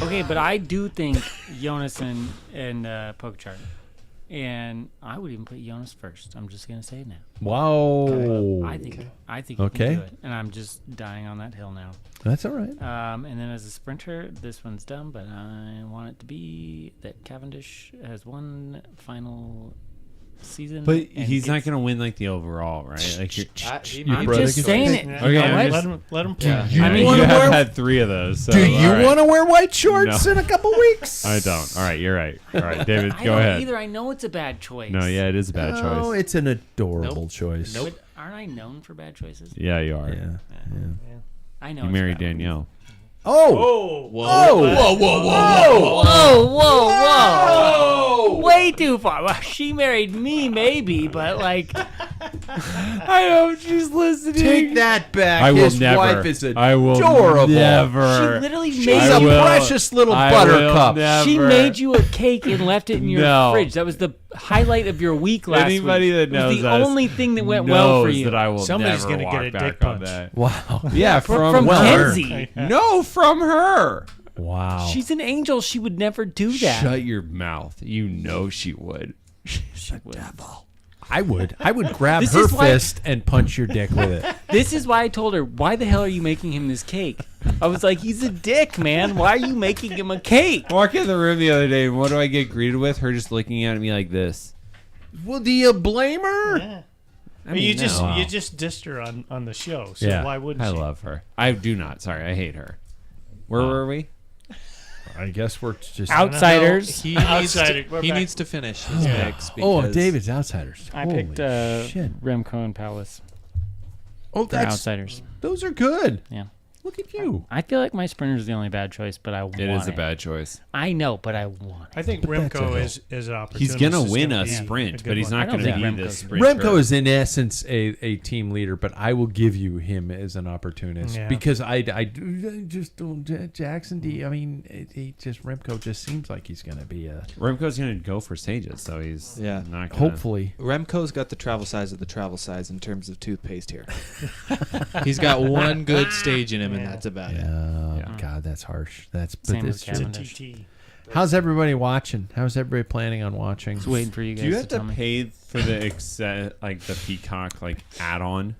Okay, but I do think Jonas and Pogacar. And I would even put Jonas first. I'm just gonna say it now. Wow. I think he Okay. can do it, and I'm just dying on that hill now. That's all right. And then as a sprinter, this one's dumb, but I want it to be that Cavendish has one final season. But and he's not gets- going to win like the overall, right? Like I'm just saying it. Yeah. You know Okay, what? let him play. Yeah. I mean, you wanna have wear- had 3 of those. So, Do you all right. want to wear white shorts No. in a couple weeks? I don't. All right, you're right. All right, David, I go don't ahead. either. I know it's a bad choice. No, yeah, it is a bad Oh, choice. it's an adorable choice. Nope. But aren't I known for bad choices? Yeah, you are. Yeah. I know. You it's married bad. Danielle. Oh. Whoa. Whoa, whoa, whoa. Way too far. Well, she married me, maybe, but like, I hope she's listening. Take that back. I will His never. wife is I will adorable. never. she literally She's made a you. precious little I will buttercup. never. She made you a cake and left it in your No. fridge. That was the highlight of your week last Anybody week. that knows it was the us only thing that went well for knows you. that I will Somebody's never gonna walk get a back dick on punch. that. Wow. Yeah, from well Kenzie. No, from her. Wow. She's an angel. She would never do that. Shut your mouth. You know she would. She would. I would grab This her is why- fist and punch your dick with it. This is why I told her, why the hell are you making him this cake? I was like, he's a dick, man. Why are you making him a cake? I walked in the room the other day, and what do I get greeted with? Her just looking at me like this. Well, do you blame her? Yeah. I mean, you just no. you just dissed her on the show, so Yeah. why wouldn't I she? love her. I do not. Sorry, I hate her. Where were we? I guess we're just Outsiders. He needs Outsider, to, we're he back. needs to finish his picks. Oh, because- David's outsiders. I Holy picked shit. Remco and Palace. Oh, They're that's outsiders. those are good. Yeah. Look at you. I feel like my sprinter's the only bad choice, but I want It is a bad choice. I know, but I want it. I think But that's a Remco hill. is an opportunity. He's gonna win a sprint, but he's not I don't going to think be the Remco's- sprinter. Remco is in essence a team leader, but I will give you him as an opportunist Yeah. because I just don't Jackson D. I mean, Remco just seems like he's going to be a Remco's going to go for stages, so he's Yeah. not gonna, hopefully. Remco's got the travel size of the travel size in terms of toothpaste here. He's got one good stage in him, and Yeah. that's about it. Yeah, God, that's harsh. That's but Same it's with true. It's a Cavendish. TT. How's everybody watching? How's everybody planning on watching? Just waiting for you guys Do you have to to tell me. pay for the like the Peacock like add-on?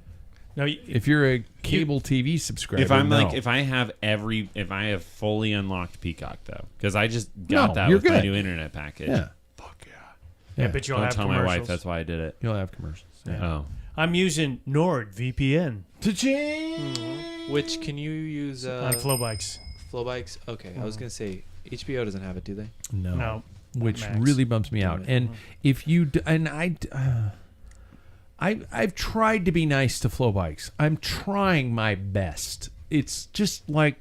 No, If you're a cable TV subscriber, If I'm no. like if I have fully unlocked Peacock though, because I just got No, that you're with my good. new internet package. yeah, Fuck yeah. yeah, but you'll Don't have tell my commercials. wife that's why I did it. you'll have commercials. Yeah. Oh. I'm using NordVPN Which can you use on Flow Bikes. Flow bikes? Okay, I was gonna say HBO doesn't have it, do they? No. No, Which Max. really bumps me out. Damn And if you and I've tried to be nice to Flow Bikes. I'm trying my best. It's just like,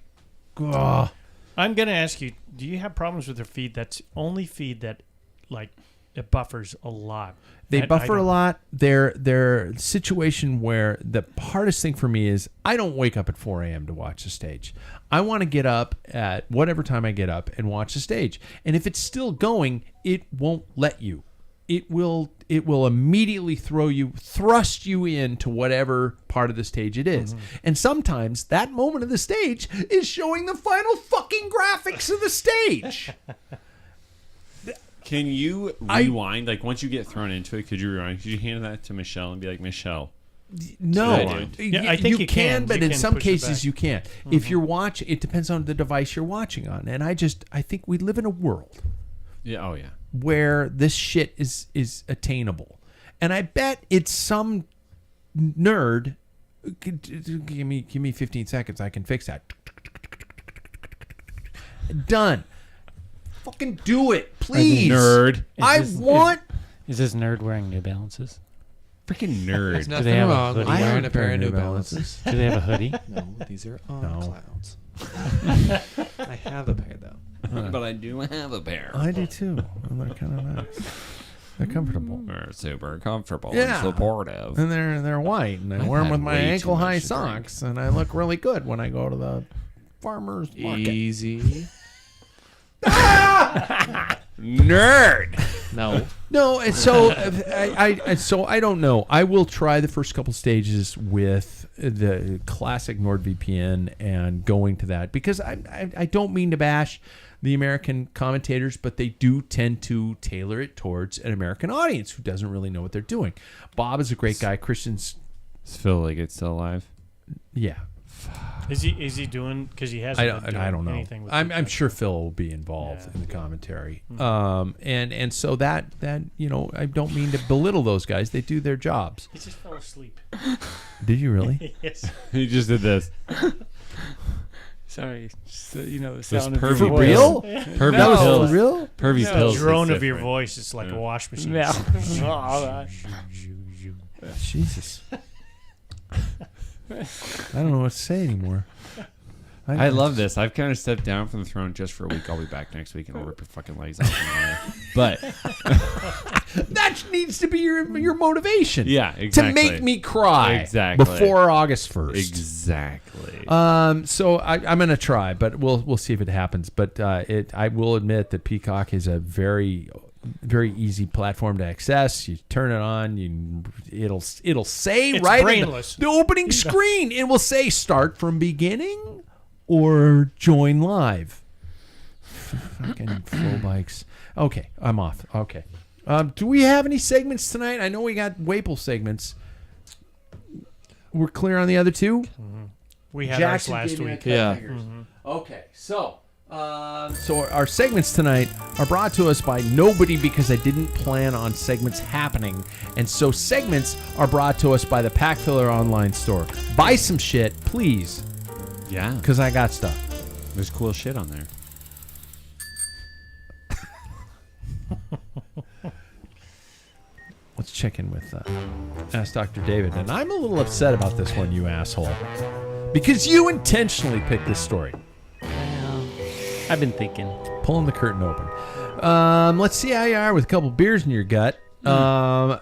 ugh. I'm gonna ask you: do you have problems with their feed? That's only feed that, like, it buffers a lot. They I buffer a don't- lot. They're situation where the hardest thing for me is I don't wake up at 4 a.m. to watch the stage. I want to get up at whatever time I get up and watch the stage. And if it's still going, it won't let you. It will immediately thrust you into whatever part of the stage it is. And sometimes that moment of the stage is showing the final fucking graphics of the stage. Can you rewind? Like once you get thrown into it, could you rewind? Could you hand that to Michelle and be like, Michelle? No, I do. Yeah, I think you can. but You in can some push it cases back. you can't. If you're watching, it depends on the device you're watching on. And I think we live in a world Yeah. Oh yeah. where this shit is attainable, and I bet it's some nerd. Give me 15 seconds. I can fix that. Done. Fucking do it, please, Nerd. I Is this- want. Is this nerd wearing New Balances? Freaking There's nerd. nothing they have a wrong with hoodie? wearing own a pair of New Balances. Do they have a hoodie? No, these are on No. clouds. I have a pair though. but I do have a pair. I do too. And they're kind of nice. They're comfortable. They're super comfortable Yeah. and supportive. And they're white, and I I've wear them had with my way too ankle-high much to drink. socks, and I look really good when I go to the farmer's market. Easy. Nerd. No. No, and so I don't know. I will try the first couple stages with the classic NordVPN and going to that, because I don't mean to bash the American commentators, but they do tend to tailor it towards an American audience who doesn't really know what they're doing. Bob is a great guy. Christian's, Is Phil like it's still alive? yeah. Is he doing? Because he hasn't. been doing I don't know. anything with I'm it. sure Phil will be involved Yeah. in the commentary. And so that I don't mean to belittle those guys. They do their jobs. He just fell asleep. Did you really? Yes. He just did this. Sorry, just, the This sound of your pervy voice. real? Pervy That was pills. for real? Pervy The pills. drone is of your different. voice is like a wash machine. Yeah. Jesus. I don't know what to say anymore. I love this. I've kind of stepped down from the throne just for a week. I'll be back next week and I'll rip your fucking legs off. But that needs to be your motivation. yeah, exactly. To make me cry. Exactly. Before August 1st. Exactly. So I'm going to try, but we'll see if it happens. But I will admit that Peacock is a very, very easy platform to access. You turn it on, it'll say It's right brainless. in the opening screen. It will say start from beginning or join live. Fucking full bikes. Okay, I'm off. Okay. Do we have any segments tonight? I know we got Waple segments. We're clear on the other two? We had Jackson ours last gave me a week. cut Yeah. fingers. Okay, so our segments tonight are brought to us by nobody, because I didn't plan on segments happening, and so segments are brought to us by the Packfiller online store. Buy some shit, please, yeah. because I got stuff. There's cool shit on there. Let's check in with Ask Dr. David, and I'm a little upset about this one, you asshole, because you intentionally picked this story. I've been thinking. Pulling the curtain open. Let's see how you are with a couple beers in your gut.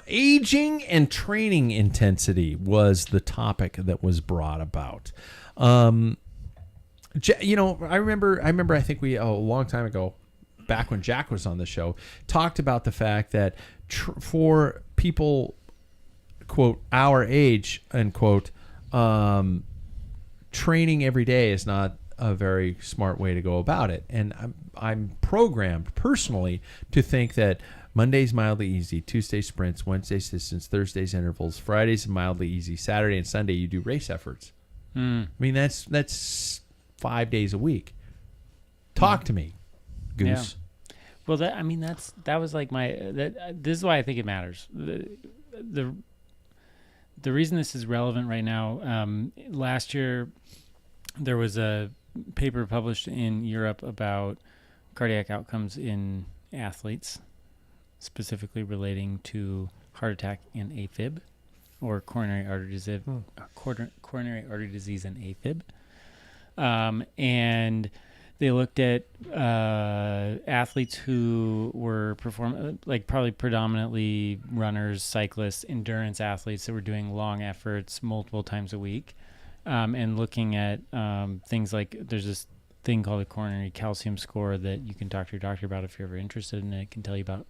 Aging and training intensity was the topic that was brought about. I remember I think we a long time ago, back when Jack was on the show, talked about the fact that for people, quote, our age, end quote, training every day is not a very smart way to go about it. And I'm programmed personally to think that Monday's mildly easy, Tuesday sprints, Wednesday's distance, Thursday's intervals, Friday's mildly easy, Saturday and Sunday you do race efforts. I mean, that's 5 days a week. Talk to me, Goose. Yeah. Well, that was like this is why I think it matters. The reason this is relevant right now, last year there was a paper published in Europe about cardiac outcomes in athletes, specifically relating to heart attack and AFib, or coronary artery disease, coronary artery disease and AFib. And they looked at athletes who were probably predominantly runners, cyclists, endurance athletes that were doing long efforts multiple times a week, and looking at things like there's this thing called a coronary calcium score that you can talk to your doctor about if you're ever interested in it. It can tell you about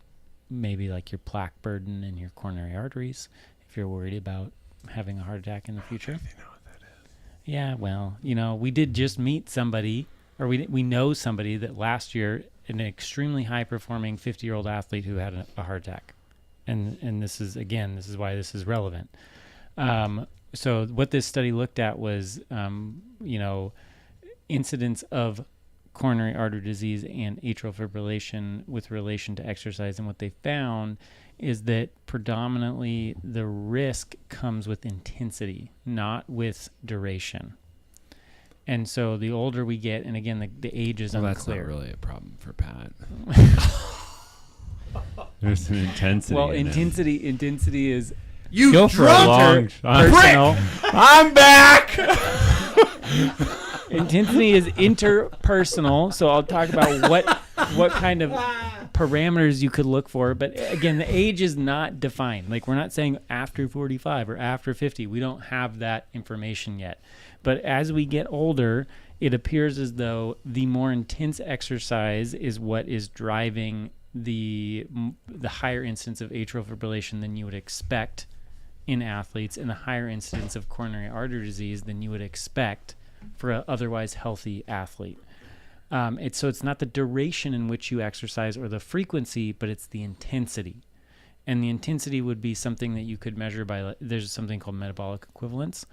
maybe like your plaque burden in your coronary arteries if you're worried about having a heart attack in the future. I don't know what that is. Yeah, well, we did just meet somebody, or we know somebody that last year, an extremely high-performing 50-year-old athlete who had a heart attack. And this is why this is relevant. So what this study looked at was, incidence of coronary artery disease and atrial fibrillation with relation to exercise. And what they found is that predominantly the risk comes with intensity, not with duration. And so the older we get, and again, the age is unclear. That's not really a problem for Pat. There's some intensity. Well, in it. intensity is You Go for a long shot. personal. I'm back. Intensity is interpersonal. So I'll talk about parameters you could look for. But again, the age is not defined. Like, we're not saying after 45 or after 50. We don't have that information yet. But as we get older, it appears as though the more intense exercise is what is driving the higher incidence of atrial fibrillation than you would expect in athletes, and the higher incidence of coronary artery disease than you would expect for an otherwise healthy athlete. So it's not the duration in which you exercise or the frequency, but it's the intensity. And the intensity would be something that you could measure by, there's something called metabolic equivalence.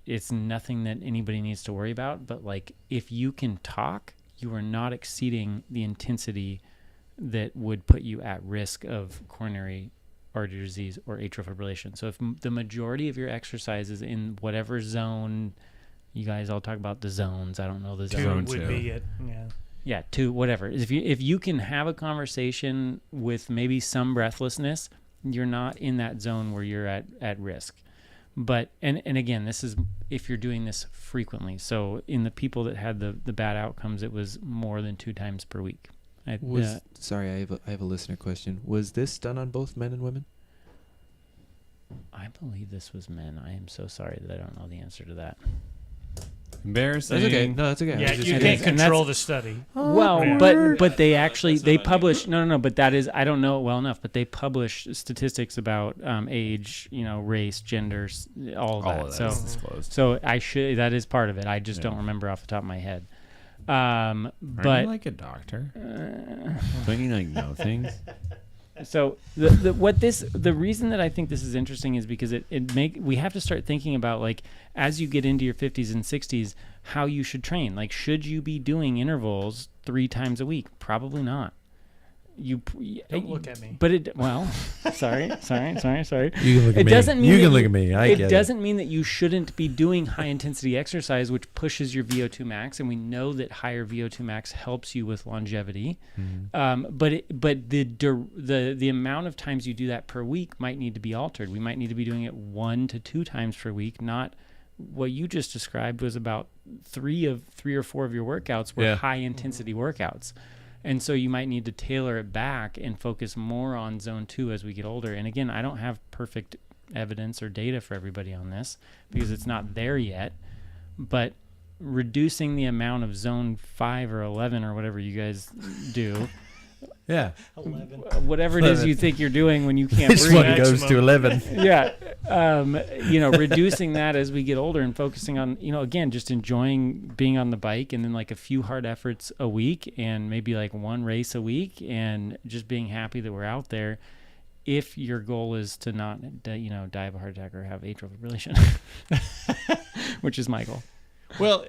It's nothing that anybody needs to worry about, but like, if you can talk, you are not exceeding the intensity that would put you at risk of coronary artery disease or atrial fibrillation. So if the majority of your exercise is in whatever zone, you guys all talk about the zones. I don't know the zone. Two would be it. Yeah. Yeah, 2, whatever. If you can have a conversation with maybe some breathlessness, you're not in that zone where you're at risk. But and again, this is if you're doing this frequently. So in the people that had the bad outcomes, it was more than 2 times per week. Sorry, I have a listener question. Was this done on both men and women? I believe this was men. I am so sorry that I don't know the answer to that. Embarrassing. That's okay. No, that's okay. Yeah, you can't control the study. Well, Yeah. but they actually publish no, but that is, I don't know it well enough, but they publish statistics about age, race, gender, all of that. Of that is disclosed. So that is part of it. I just don't remember off the top of my head. But Aren't you like a doctor? Don't you know things? So the reason that I think this is interesting is because we have to start thinking about, like, as you get into your 50s and 60s, how you should train. Like, should you be doing intervals 3 times a week? Probably not. Don't look at me. But sorry. You can look at me. Doesn't mean you can look at me. It doesn't mean that you shouldn't be doing high intensity exercise, which pushes your VO2 max, and we know that higher VO2 max helps you with longevity. Mm-hmm. But the amount of times you do that per week might need to be altered. We might need to be doing it 1 to 2 times per week, not what you just described was about 3 or 4 of your workouts were high intensity workouts. And so you might need to tailor it back and focus more on zone 2 as we get older. And again, I don't have perfect evidence or data for everybody on this because it's not there yet. But reducing the amount of zone 5 or 11 or whatever you guys do. Yeah. 11. Whatever it is you think you're doing when you can't This breathe. one goes to 11. Yeah. Reducing that as we get older and focusing on, again, just enjoying being on the bike, and then like a few hard efforts a week and maybe like 1 race a week, and just being happy that we're out there. If your goal is to not, die of a heart attack or have atrial fibrillation, which is my goal. Well,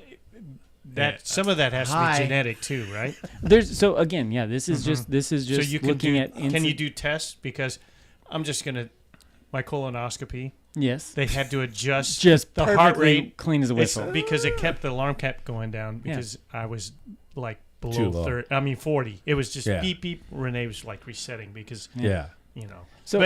some of that has to be genetic too, right? This is just So you can looking at. Can you do tests? Because I'm just gonna my colonoscopy. Yes. They had to adjust Just the heart perfectly rate clean as a whistle because it kept the alarm kept going down because I was like below 40. It was just beep beep. Renee was like resetting because So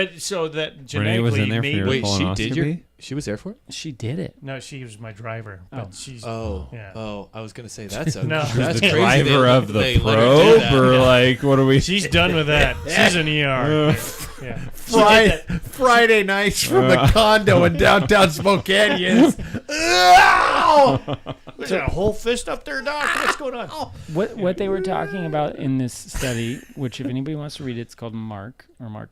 that genetically, Renee was in there for your Wait, colonoscopy? she was there for it? she did it. No, she was my driver, but she's I was gonna say that's a No. She was that's the crazy. driver They of the let her do probe, that. or like, what are we? she's done with that. She's an ER. Yeah. Friday nights from the condo in downtown Spokane. Yes. Was there a whole fist up there, Doc? What's going on? What they were talking about in this study, which if anybody wants to read it, it's called Mark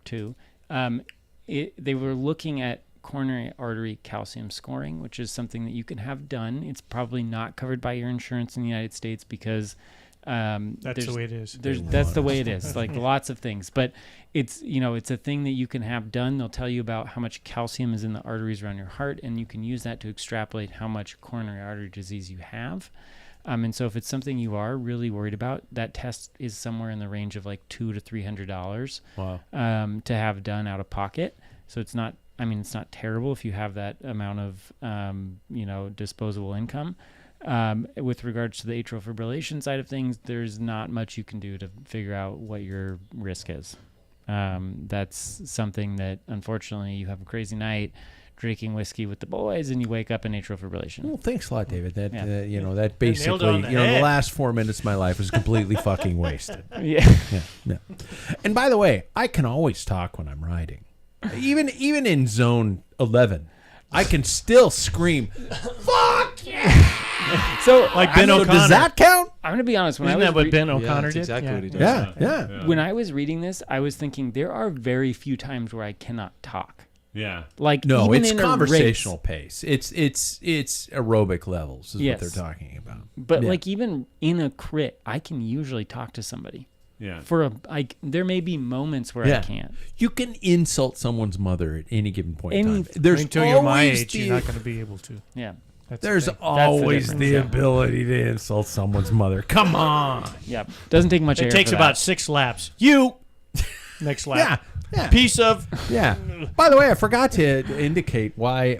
2. They were looking at coronary artery calcium scoring, which is something that you can have done. It's probably not covered by your insurance in the United States because that's the way it is. That's the way it is. Like lots of things, but it's a thing that you can have done. They'll tell you about how much calcium is in the arteries around your heart, and you can use that to extrapolate how much coronary artery disease you have. And so if it's something you are really worried about, that test is somewhere in the range of like $200 to $300 to have done out of pocket. So it's not terrible if you have that amount of, disposable income. With regards to the atrial fibrillation side of things, there's not much you can do to figure out what your risk is. That's something that, unfortunately, you have a crazy night, drinking whiskey with the boys, and you wake up in atrial fibrillation. Well, thanks a lot, David. That Yeah. that basically, on the the head. last 4 minutes of my life was completely fucking wasted. Yeah. Yeah. And by the way, I can always talk when I'm riding, even in zone 11. I can still scream, "Fuck yeah!" So Like Ben So O'Connor. does that count? I'm gonna be honest. When Isn't I that was what Ben Yeah, O'Connor that's did? exactly what he does. Yeah. when I was reading this, I was thinking there are very few times where I cannot talk. Yeah. Like No, even it's in conversational a race, pace. It's aerobic levels is Yes. what they're talking about. but Yeah. like even in a crit, I can usually talk to somebody. Yeah. There may be moments where Yeah. I can't. You can insult someone's mother at any given point in time. Anything. There's Until you're my always age, you're not going to be able to. Yeah. That's the There's thing. always difference, the yeah. ability to insult someone's mother. Come on. Yeah. Doesn't take much air It takes for about that. 6 laps. You next lap. Yeah. Piece of Yeah. By the way, I forgot to indicate why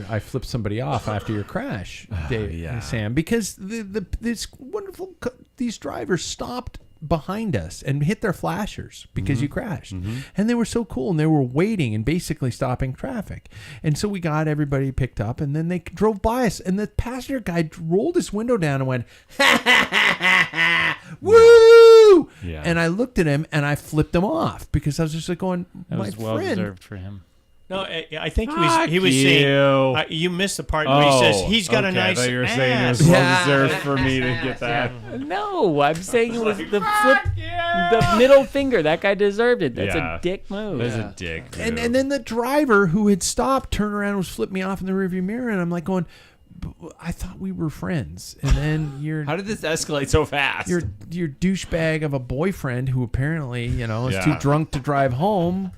I flipped somebody off after your crash, Dave, yeah. Sam, because this wonderful these drivers stopped behind us and hit their flashers because you crashed, and they were so cool and they were waiting and basically stopping traffic, and so we got everybody picked up and then they drove by us and the passenger guy rolled his window down and went woo, Yeah. and I looked at him and I flipped him off because I was just like going, That my was well friend. deserved for him. no. I think Fuck he was you. saying you missed the part where he says he's got a okay. nice I thought you were ass. saying it was Yeah. well deserved for me to get that. No, I'm saying it was the the middle finger. That guy deserved it. That's Yeah. a dick move. That's a dick. And move. then the driver who had stopped turned around and was flipping me off in the rearview mirror, and I'm like going, I thought we were friends. And then How did this escalate so fast? your douchebag of a boyfriend who apparently is Yeah. too drunk to drive home.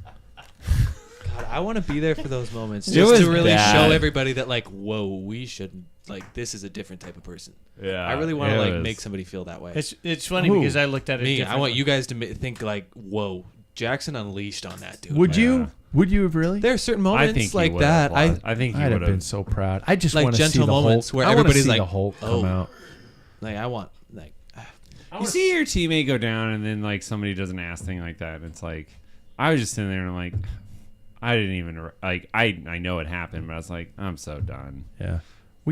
God, I want to be there for those moments, It just was to really bad. show everybody that, like, whoa, we should, like, this is a different type of person. Yeah, I really want it to, like, was- make somebody feel that way. It's funny Who? because I looked at it. Me, I differently. want you guys to think, like, whoa, Jackson unleashed on that dude. Would Yeah. you? Would you have really? There are certain I moments think like he would've that. lost. I think he I'd have would been have. so proud. I just Like want to see gentle the moments Hulk. where I wanna everybody's see like, the Hulk come oh. out. Like, I want, like, You see your teammate go down, and then like somebody does an ass thing like that. And it's like, I was just sitting there, and I'm like, I didn't even like. I know it happened, but I was like, I'm so done. Yeah.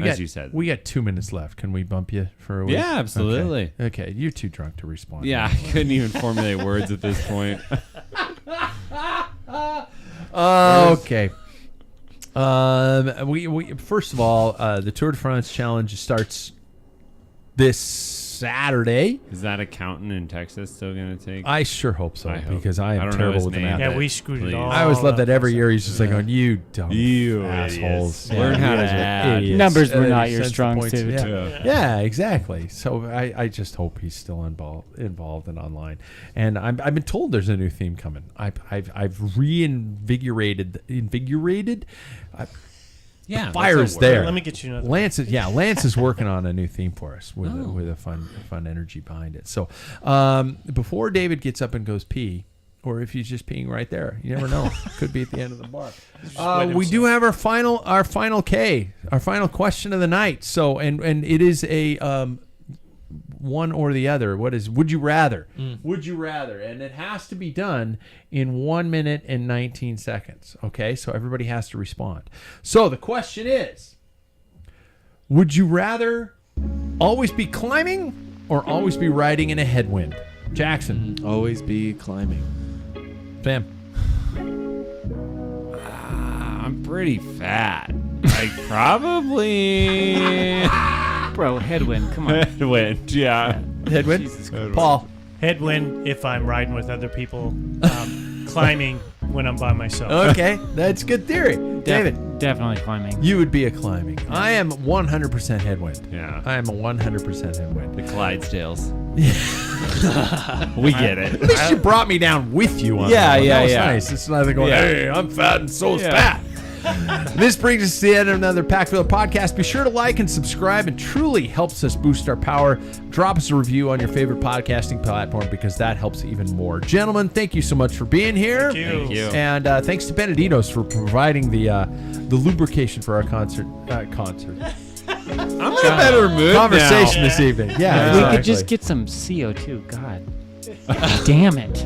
As you said. we got 2 minutes left. Can we bump you for a week? Yeah, absolutely. Okay, you're too drunk to respond. Yeah, I couldn't even formulate words at this point. Okay. We first of all, the Tour de France Challenge starts this Saturday. Is that accountant in Texas still gonna take? I sure hope so I hope. because I I am don't know terrible his with the name. math. Yeah, we screwed Please. it all. I always love up. that every year he's just like going, you dumb You assholes. idiots. Learn how to add. Idiots. Numbers were And then not he your sends the strong points. suit. Yeah. Yeah, exactly. So I just hope he's still involved and online. And I've been told there's a new theme coming. I've reinvigorated. Yeah, Fire that's is a word. there. Let me get you another. Lance is working on a new theme for us with a fun energy behind it. So before David gets up and goes pee, or if he's just peeing right there, you never know. Could be at the end of the bar. We do have our final question of the night. So and it is a one or the other. What is would you rather? Would you rather? And it has to be done in 1 minute and 19 seconds. Okay, so everybody has to respond. So the question is, would you rather always be climbing or always be riding in a headwind? Jackson. always be climbing. Sam. I'm pretty fat. Like probably Bro, headwind. Come on. headwind. Yeah. Headwind. Jesus Christ. Paul. Headwind if I'm riding with other people. Climbing when I'm by myself. Okay, that's good theory. David, Definitely climbing. you would be a climbing. I am 100% headwind. Yeah. I am a 100% headwind. The Clydesdales. We get it. At least you brought me down with you on Yeah, that one. yeah, That was yeah. nice. It's not like going, Yeah. hey, I'm fat and so is Yeah. fat. This brings us to the end of another Packfiller podcast. Be sure to like and subscribe. It truly helps us boost our power. Drop us a review on your favorite podcasting platform because that helps even more. Gentlemen, thank you so much for being here. Thank you. And thanks to Benedito's for providing the lubrication for our concert. I'm in a better mood Conversation now. this evening. Yeah, We exactly. could just get some CO2. God damn it.